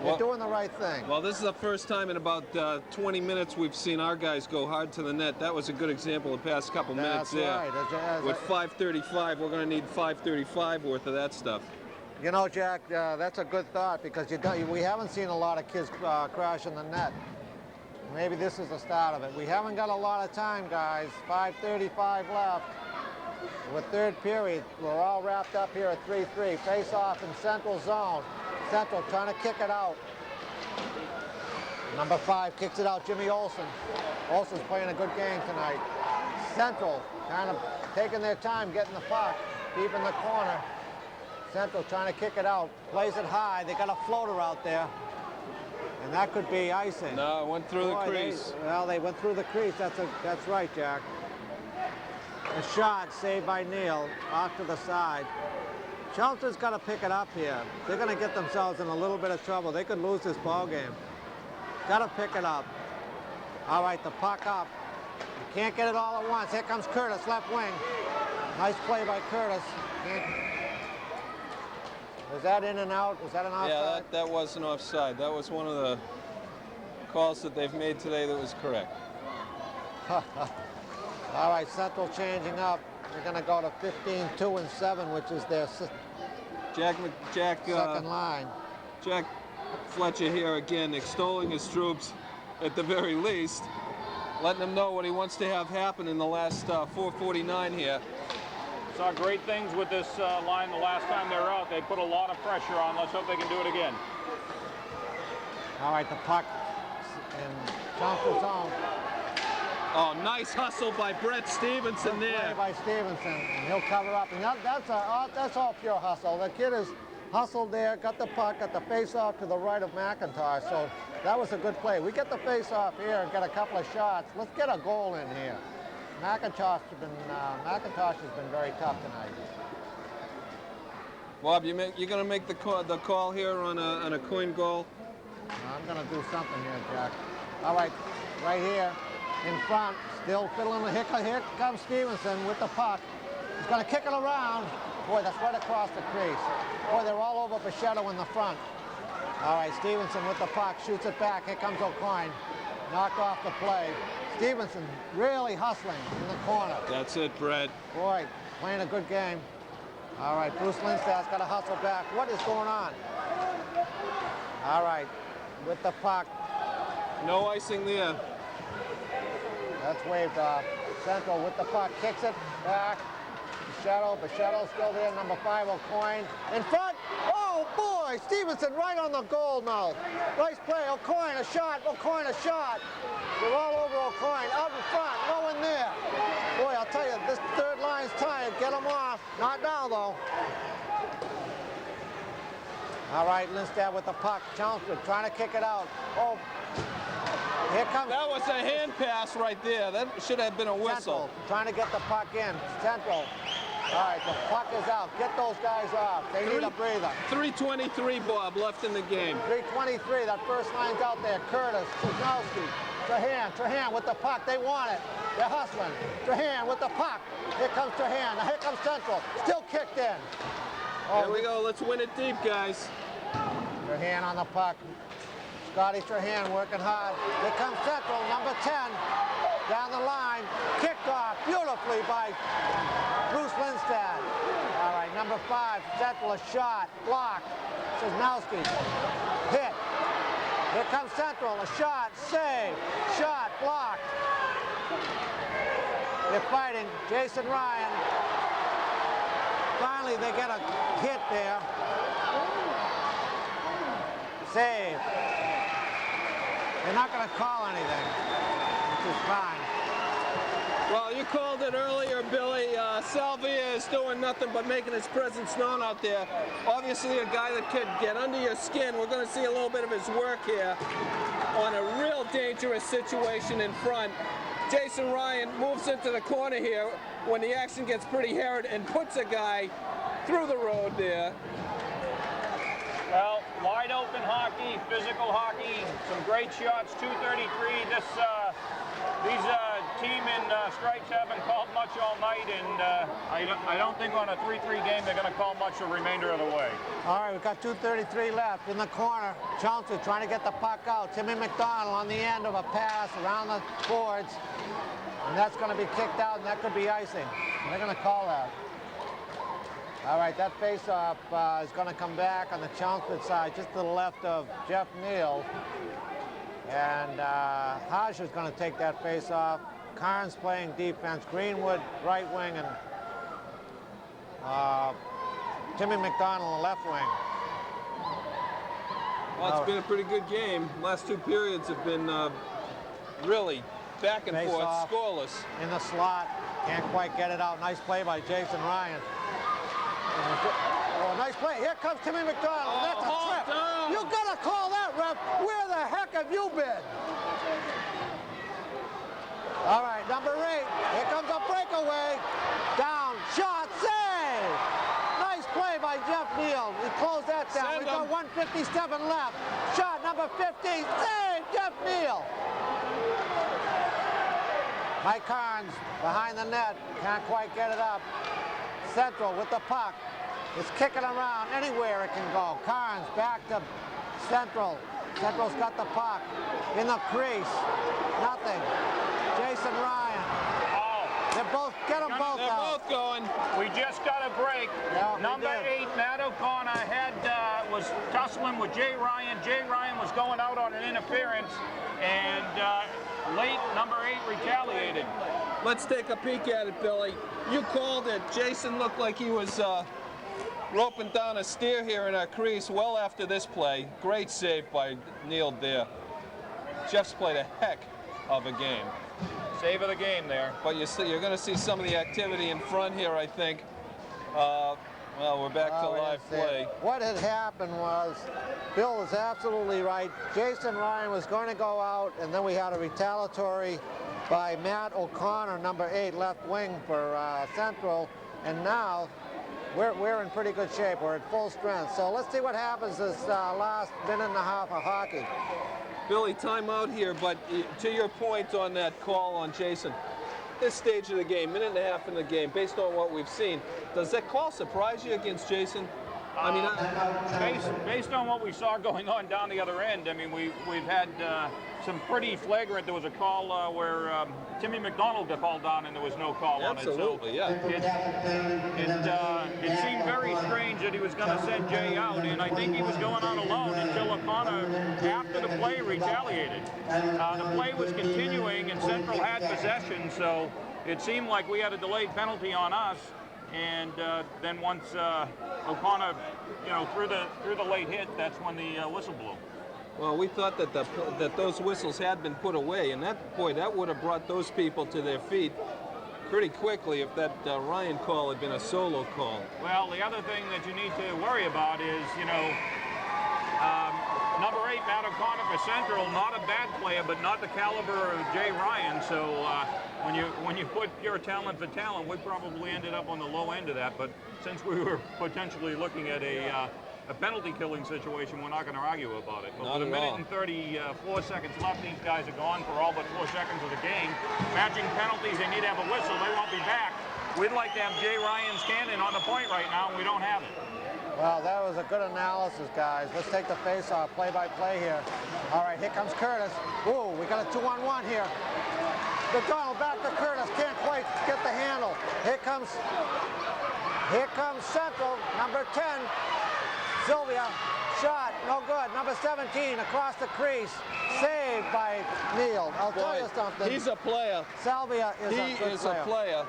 they're doing the right thing. Well, this is the first time in about 20 minutes we've seen our guys go hard to the net. That was a good example the past couple minutes there. That's right. With 5:35, we're going to need 5:35 worth of that stuff. You know, Jack, that's a good thought because we haven't seen a lot of kids crash in the net. Maybe this is the start of it. We haven't got a lot of time, guys. 5:35 left. With third period, we're all wrapped up here at 3-3. Face off in Central zone. Central trying to kick it out. Number 5 kicks it out, Jimmy Olsen. Olsen's playing a good game tonight. Central kind of taking their time getting the puck, deep in the corner. Central trying to kick it out, plays it high. They got a floater out there, and that could be icing. No, it went through the crease. They went through the crease. That's right, Jack. A shot saved by Neal off to the side. Chelmsford's got to pick it up here. They're going to get themselves in a little bit of trouble. They could lose this ball game. Got to pick it up. All right, the puck up. You can't get it all at once. Here comes Curtis, left wing. Nice play by Curtis. Was that in and out? Was that an offside? Yeah, that was an offside. That was one of the calls that they've made today that was correct. All right, Central changing up. They're going to go to 15-2 and 7, which is their second line. Jack Fletcher here again, extolling his troops at the very least, letting them know what he wants to have happen in the last 4:49 here. Saw great things with this line the last time they were out. They put a lot of pressure on. Let's hope they can do it again. All right, the puck in Chelmsford zone. Oh, nice hustle by Brett Stevenson Good there. play by Stevenson, and he'll cover up. And that's all pure hustle. The kid is hustled there, got the puck, got the face-off to the right of McIntosh. So that was a good play. We get the face-off here and get a couple of shots. Let's get a goal in here. McIntosh has been very tough tonight. Bob, you're going to make the call here on a coin goal? I'm going to do something here, Jack. All right, right here. In front, still fiddling with here comes Stevenson with the puck. He's going to kick it around. Boy, that's right across the crease. Boy, they're all over Bichette in the front. All right, Stevenson with the puck, shoots it back. Here comes O'Coin. Knocked off the play. Stevenson really hustling in the corner. That's it, Brett. Boy, playing a good game. All right, Bruce Lindstad's got to hustle back. What is going on? All right, with the puck. No icing there. That's waved off. Central with the puck, kicks it back. Bichetto's still there, number 5, O'Coin. In front, oh boy, Stevenson right on the goal now. Nice play, O'Coin, a shot, O'Coin, a shot. They're all over O'Coin, out in front, no one there. Boy, I'll tell you, this third line's tired, get them off. Not now though. All right, Lindstad with the puck, Chelmsford trying to kick it out. Oh. Here comes. That was a hand pass right there. That should have been a whistle. Central, trying to get the puck in. Central. All right, the puck is out. Get those guys off. They need a breather. 3:23, Bob, left in the game. 3:23. That first line's out there. Curtis, Cisnowski, Trahan with the puck. They want it. They're hustling. Trahan with the puck. Here comes Trahan. Now here comes Central. Still kicked in. Oh, there we go. Let's win it deep, guys. Trahan on the puck. Scotty Trahan working hard. Here comes Central, number 10. Down the line. Kicked off beautifully by Bruce Lindstad. All right, number 5, Central, a shot. Blocked. Cisnowski. Hit. Here comes Central, a shot. Save. Shot. Blocked. They're fighting. Jason Ryan. Finally, they get a hit there. Save. They're not going to call anything, which is fine. Well, you called it earlier, Billy. Salvia is doing nothing but making his presence known out there. Obviously a guy that could get under your skin. We're going to see a little bit of his work here on a real dangerous situation in front. Jason Ryan moves into the corner here when the action gets pretty hairy and puts a guy through the road there. Well, wide open hockey, physical hockey, some great shots, 233. These team in stripes haven't called much all night, and I don't think on a 3-3 game they're going to call much the remainder of the way. All right, we've got 2:33 left in the corner. Chelmsford trying to get the puck out. Timmy McDonald on the end of a pass around the boards, and that's going to be kicked out, and that could be icing. They're going to call that. All right, that face-off is going to come back on the Chelmsford side, just to the left of Jeff Neal. And Hodge is going to take that face-off. Carnes playing defense. Greenwood right wing, and Timmy McDonald left wing. Well, it's been a pretty good game. Last two periods have been really back and forth, scoreless. In the slot, can't quite get it out. Nice play by Jason Ryan. Oh, nice play. Here comes Timmy McDonald. That's a trip. You gotta call that, ref. Where the heck have you been? All right, number 8. Here comes a breakaway. Down, shot, save. Nice play by Jeff Neal. We closed that down. We've got 1:57 left. Shot number 15. Save, Jeff Neal. Mike Carnes behind the net. Can't quite get it up. Central with the puck. It's kicking around anywhere it can go. Carnes back to Central. Central's got the puck in the crease. Nothing. Jason Ryan. Oh. They're both, get them both They're out. both going. We just got a break. Yeah, Number 8, Matt O'Connor, was tussling with Jay Ryan. Jay Ryan was going out on an interference, and late number 8 retaliated. Let's take a peek at it, Billy. You called it. Jason looked like he was roping down a steer here in our crease well after this play. Great save by Neal there. Jeff's played a heck of a game. Save of the game there. But you're going to see some of the activity in front here, I think. Well, we're back to live play. What had happened was, Bill is absolutely right. Jason Ryan was going to go out, and then we had a retaliatory by Matt O'Connor, number 8, left wing for Central, and now we're in pretty good shape. We're at full strength. So let's see what happens this last minute and a half of hockey. Billy, timeout here, but to your point on that call on Jason, this stage of the game, minute and a half in the game, based on what we've seen, does that call surprise you against Jason? I mean, based on what we saw going on down the other end, I mean, we've had some pretty flagrant. There was a call where Timmy McDonald got called on, and there was no call on it. Absolutely, yeah. It seemed very strange that he was going to send Jay out, and I think he was going on alone until O'Connor, after the play, retaliated. The play was continuing, and Central had possession, so it seemed like we had a delayed penalty on us. And then once O'Connor, threw the late hit, that's when the whistle blew. Well, we thought that those whistles had been put away, and that would have brought those people to their feet pretty quickly if that Ryan call had been a solo call. Well, the other thing that you need to worry about is, number 8, Matt O'Connor for Central, not a bad player, but not the caliber of Jay Ryan. So when you put pure talent for talent, we probably ended up on the low end of that. But since we were potentially looking at a penalty killing situation, we're not going to argue about it. But with a minute and 34 seconds left, these guys are gone for all but 4 seconds of the game. Matching penalties, they need to have a whistle. They won't be back. We'd like to have Jay Ryan's cannon on the point right now, and we don't have it. Well, that was a good analysis, guys. Let's take the face-off, play-by-play here. All right, here comes Curtis. Ooh, we got a 2-on-1 here. McDonald back to Curtis, can't quite get the handle. Here comes Central, number 10, Sylvia. Shot, no good. Number 17 across the crease, saved by Neal. I'll tell you something. He's a player. Salvia is a good player.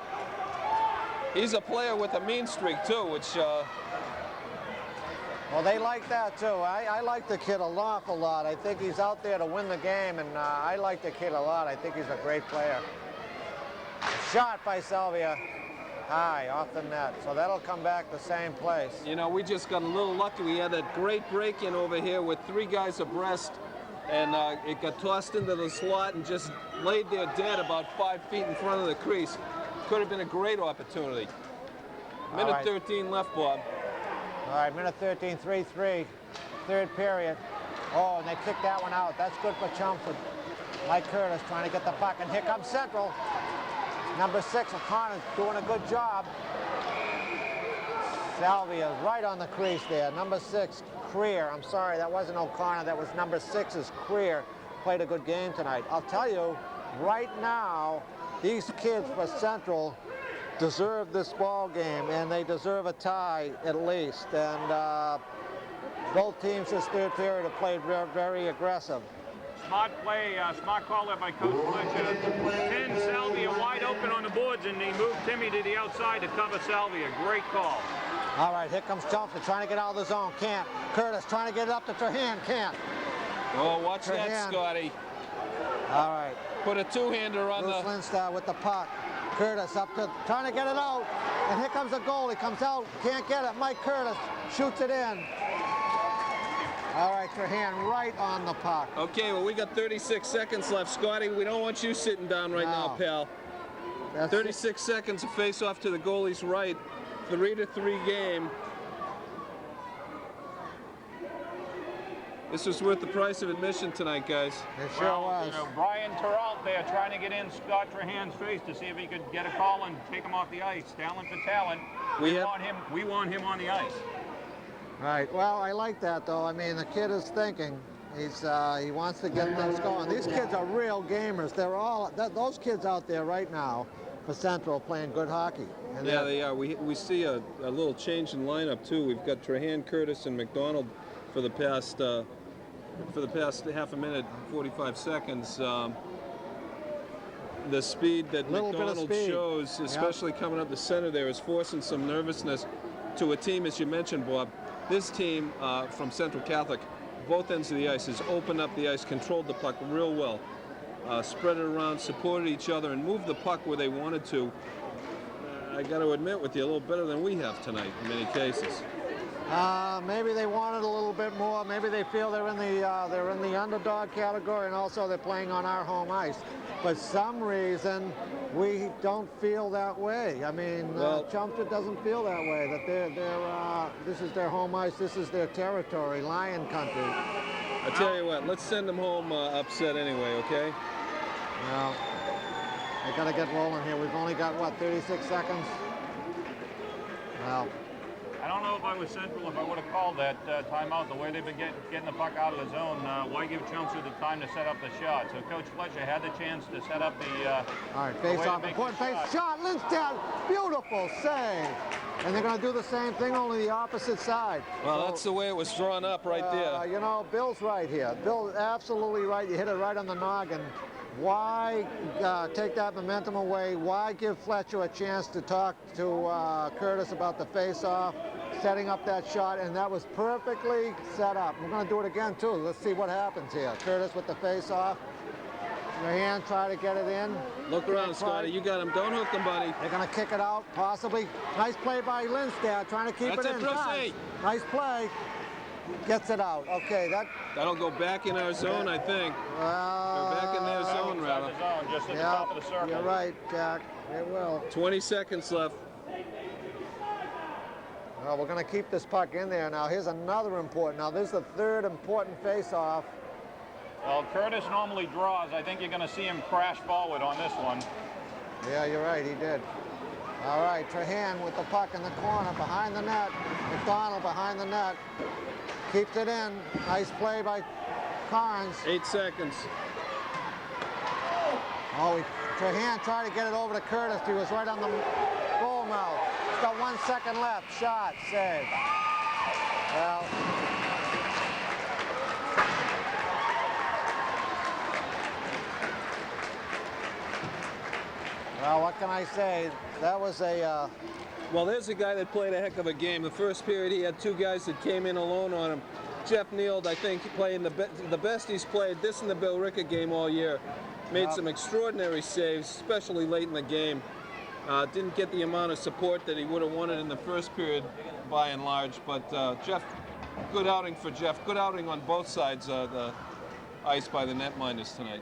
He's a player with a mean streak too, which. Well, they like that too. I like the kid an awful lot. I think he's out there to win the game, and I like the kid a lot. I think he's a great player. Shot by Salvia. High, off the net. So that'll come back the same place. You know, we just got a little lucky. We had that great break-in over here with 3 guys abreast, and it got tossed into the slot and just laid there dead about 5 feet in front of the crease. Could have been a great opportunity. Minute right. 13 left, Bob. All right, minute 13, 3-3, third period. Oh, and they kicked that one out. That's good for Chelmsford. Mike Curtis trying to get the puck, and here comes Central. Number 6, O'Connor's doing a good job. Salvia right on the crease there. Number 6, Creer. I'm sorry, that wasn't O'Connor. That was number 6's Creer. Played a good game tonight. I'll tell you, right now, these kids for Central deserve this ball game, and they deserve a tie at least. And both teams this third period have played very, very aggressive. Smart play, smart call there by Coach Fletcher. 10, Salvia wide open on the boards, and he moved Timmy to the outside to cover Salvia. Great call. All right, here comes Chelmsford trying to get out of the zone. Can't. Curtis trying to get it up to Trahan. Can't. Oh, watch that, Trahan. Scotty. All right. Put a two-hander on Bruce the... Lindstad with the puck. Curtis up to, trying to get it out. And here comes the goal. He comes out, can't get it. Mike Curtis shoots it in. All right, Trahan right on the puck. Okay, well, we got 36 seconds left. Scotty, we don't want you sitting down right now, pal. That's 36 seconds to face off to the goalie's right. 3-3 game. This was worth the price of admission tonight, guys. It sure was. You know, Brian Terrell there trying to get in Scott Trahan's face to see if he could get a call and take him off the ice. Talent for talent. We want him on the ice. Right. Well, I like that, though. I mean, the kid is thinking. He wants to get things going. These kids are real gamers. They're all those kids out there right now for Central playing good hockey. And yeah, they are. We see a little change in lineup too. We've got Trahan, Curtis, and McDonald for the past half a minute, 45 seconds. The speed that McDonald shows, especially coming up the center there, is forcing some nervousness to a team, as you mentioned, Bob. This team from Central Catholic, both ends of the ice, has opened up the ice, controlled the puck real well, spread it around, supported each other, and moved the puck where they wanted to. I got to admit with you, a little better than we have tonight in many cases. Maybe they wanted a little bit more. Maybe they feel they're in the underdog category, and also they're playing on our home ice. For some reason, we don't feel that way. I mean, Chelmsford doesn't feel that way. That this is their home ice, this is their territory, Lion Country. I tell you what, let's send them home upset anyway, okay? Well, they got to get rolling here. We've only got what, 36 seconds. Well. I don't know if I was Central, if I would have called that timeout the way they've been getting the puck out of the zone. Why give Chelmsford the time to set up the shot? So Coach Fletcher had the chance to set up the... all right, face off, important face shot. Lindstad, beautiful save. And they're going to do the same thing, only the opposite side. Well, so, that's the way it was drawn up right there. You know, Bill's right here. Bill's absolutely right. You hit it right on the noggin. Why take that momentum away? Why give Fletcher a chance to talk to Curtis about the face-off, setting up that shot, and that was perfectly set up. We're going to do it again, too. Let's see what happens here. Curtis with the face-off. Your hand, try to get it in. Look around, Scotty. You got him. Don't hook him, buddy. They're going to kick it out, possibly. Nice play by Lindstad, trying to keep it in. Nice play. Gets it out. Okay, that'll go back in our zone, I think. Or back in their zone, rather. Just at the top of the circle. You're right, Jack. It will. 20 seconds left. Well, we're going to keep this puck in there. Now, here's another important. Now, this is the third important face-off. Well, Curtis normally draws. I think you're going to see him crash forward on this one. Yeah, you're right. He did. All right, Trahan with the puck in the corner behind the net. McDonald behind the net. Keeps it in. Nice play by Carnes. 8 seconds. Oh, Trahan tried to get it over to Curtis. He was right on the goal mouth. He's got 1 second left. Shot, save. Well, what can I say? That was a... Well, there's a guy that played a heck of a game. The first period, he had 2 guys that came in alone on him. Jeff Neild, I think, playing the best he's played. This in the Billerica game all year. Made some extraordinary saves, especially late in the game. Didn't get the amount of support that he would have wanted in the first period, by and large. But Jeff, good outing for Jeff. Good outing on both sides of the ice by the netminders tonight.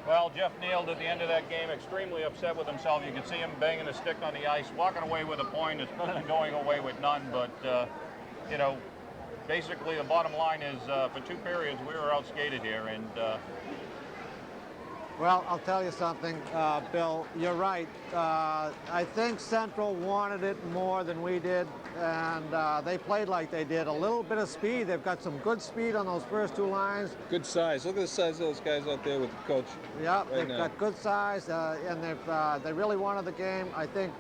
Well, Jeff Neild at the end of that game extremely upset with himself. You could see him banging a stick on the ice, walking away with a point. It's better than going away with none. But, you know, basically the bottom line is for 2 periods we were outskated here. And Well, I'll tell you something, Bill, you're right. I think Central wanted it more than we did, and they played like they did. A little bit of speed. They've got some good speed on those first 2 lines. Good size. Look at the size of those guys out there with the coach. Yeah, right they've now. got good size, and they really wanted the game. I think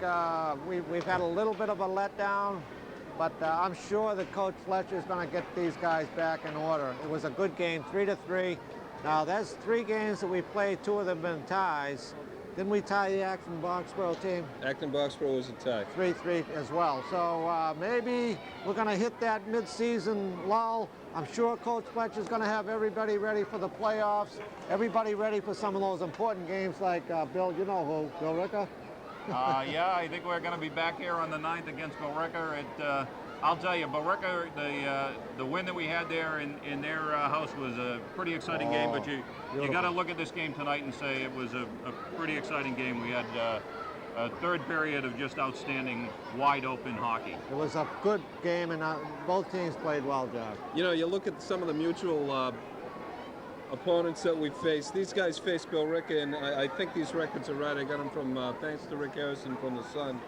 we've had a little bit of a letdown, but I'm sure that Coach Fletcher is going to get these guys back in order. It was a good game, 3-3. Now, that's 3 games that we played, 2 of them been ties. Didn't we tie the Acton-Boxborough team? Acton-Boxborough was a tie. 3-3 as well. So maybe we're going to hit that mid-season lull. I'm sure Coach Fletcher's going to have everybody ready for the playoffs, everybody ready for some of those important games like, Bill, you know who, Billerica? yeah, I think we're going to be back here on the 9th against Billerica. I'll tell you, Billerica, the win that we had there in their house was a pretty exciting game. But you got to look at this game tonight and say it was a pretty exciting game. We had a 3rd period of just outstanding, wide open hockey. It was a good game, and both teams played well, Josh. You know, you look at some of the mutual opponents that we faced. These guys faced Billerica, and I think these records are right. I got them from thanks to Rick Harrison from the Sun.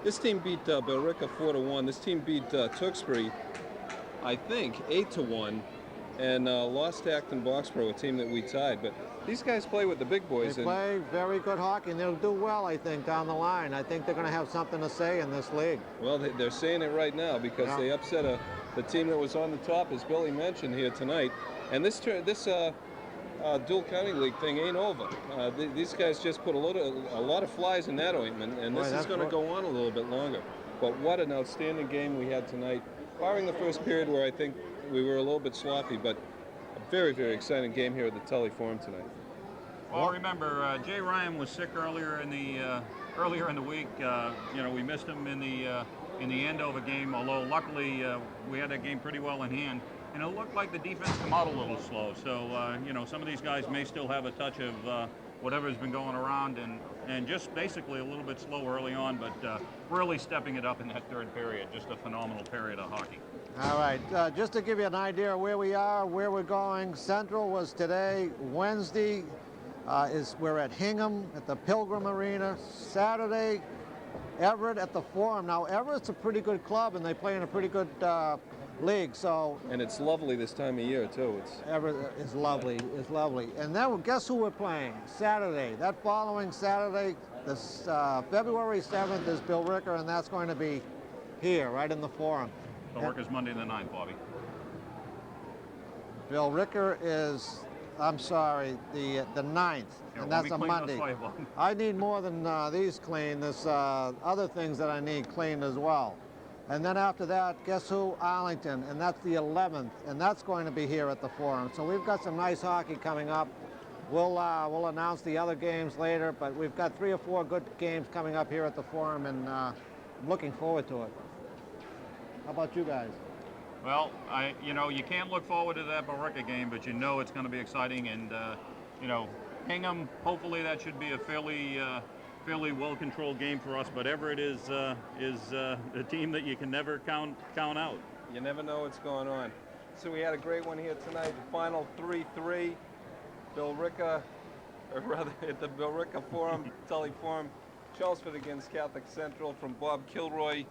This team beat Billerica 4-1. This team beat Tewksbury, I think, 8-1, and lost to Acton-Boxborough, a team that we tied. But these guys play with the big boys. They play very good hockey, and they'll do well, I think, down the line. I think they're going to have something to say in this league. Well, they're saying it right now because they upset the team that was on the top, as Billy mentioned here tonight. And this dual county league thing ain't over. These guys just put a lot of flies in that ointment, and this is going to go on a little bit longer. But what an outstanding game we had tonight, barring the first period where I think we were a little bit sloppy, but a very, very exciting game here at the Tully Forum tonight. Well, remember, Jay Ryan was sick earlier in the week. You know, we missed him in the Andover game, although luckily we had that game pretty well in hand. And it looked like the defense come out a little slow. So, you know, some of these guys may still have a touch of whatever's been going around and just basically a little bit slow early on, but really stepping it up in that 3rd period. Just a phenomenal period of hockey. All right, just to give you an idea of where we are, where we're going, Central was today. Wednesday we're at Hingham at the Pilgrim Arena. Saturday, Everett at the Forum. Now, Everett's a pretty good club, and they play in a pretty good league, so... And it's lovely this time of year, too. Everett is lovely, And then, guess who we're playing? Saturday. That following Saturday, this February 7th is Billerica, and that's going to be here, right in the Forum. Billerica's Monday the 9th, Bobby. Billerica is, I'm sorry, the 9th, and that's a Monday. I need more than these clean. There's other things that I need cleaned as well. And then after that, guess who? Arlington, and that's the 11th, and that's going to be here at the Forum. So we've got some nice hockey coming up. We'll announce the other games later, but we've got 3 or 4 good games coming up here at the Forum, and I'm looking forward to it. How about you guys? Well, you know, you can't look forward to that Billerica game, but you know it's going to be exciting, and you know, Hingham. Hopefully, that should be a fairly well-controlled game for us. But Everett is a team that you can never count out. You never know what's going on. So we had a great one here tonight. The final 3-3. Billerica, or rather at the Billerica Forum, Tully Forum. Chelmsford against Catholic Central from Bob Kilroy,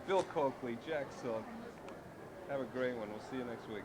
Bill Coakley, Jack Silk. Have a great one. We'll see you next week.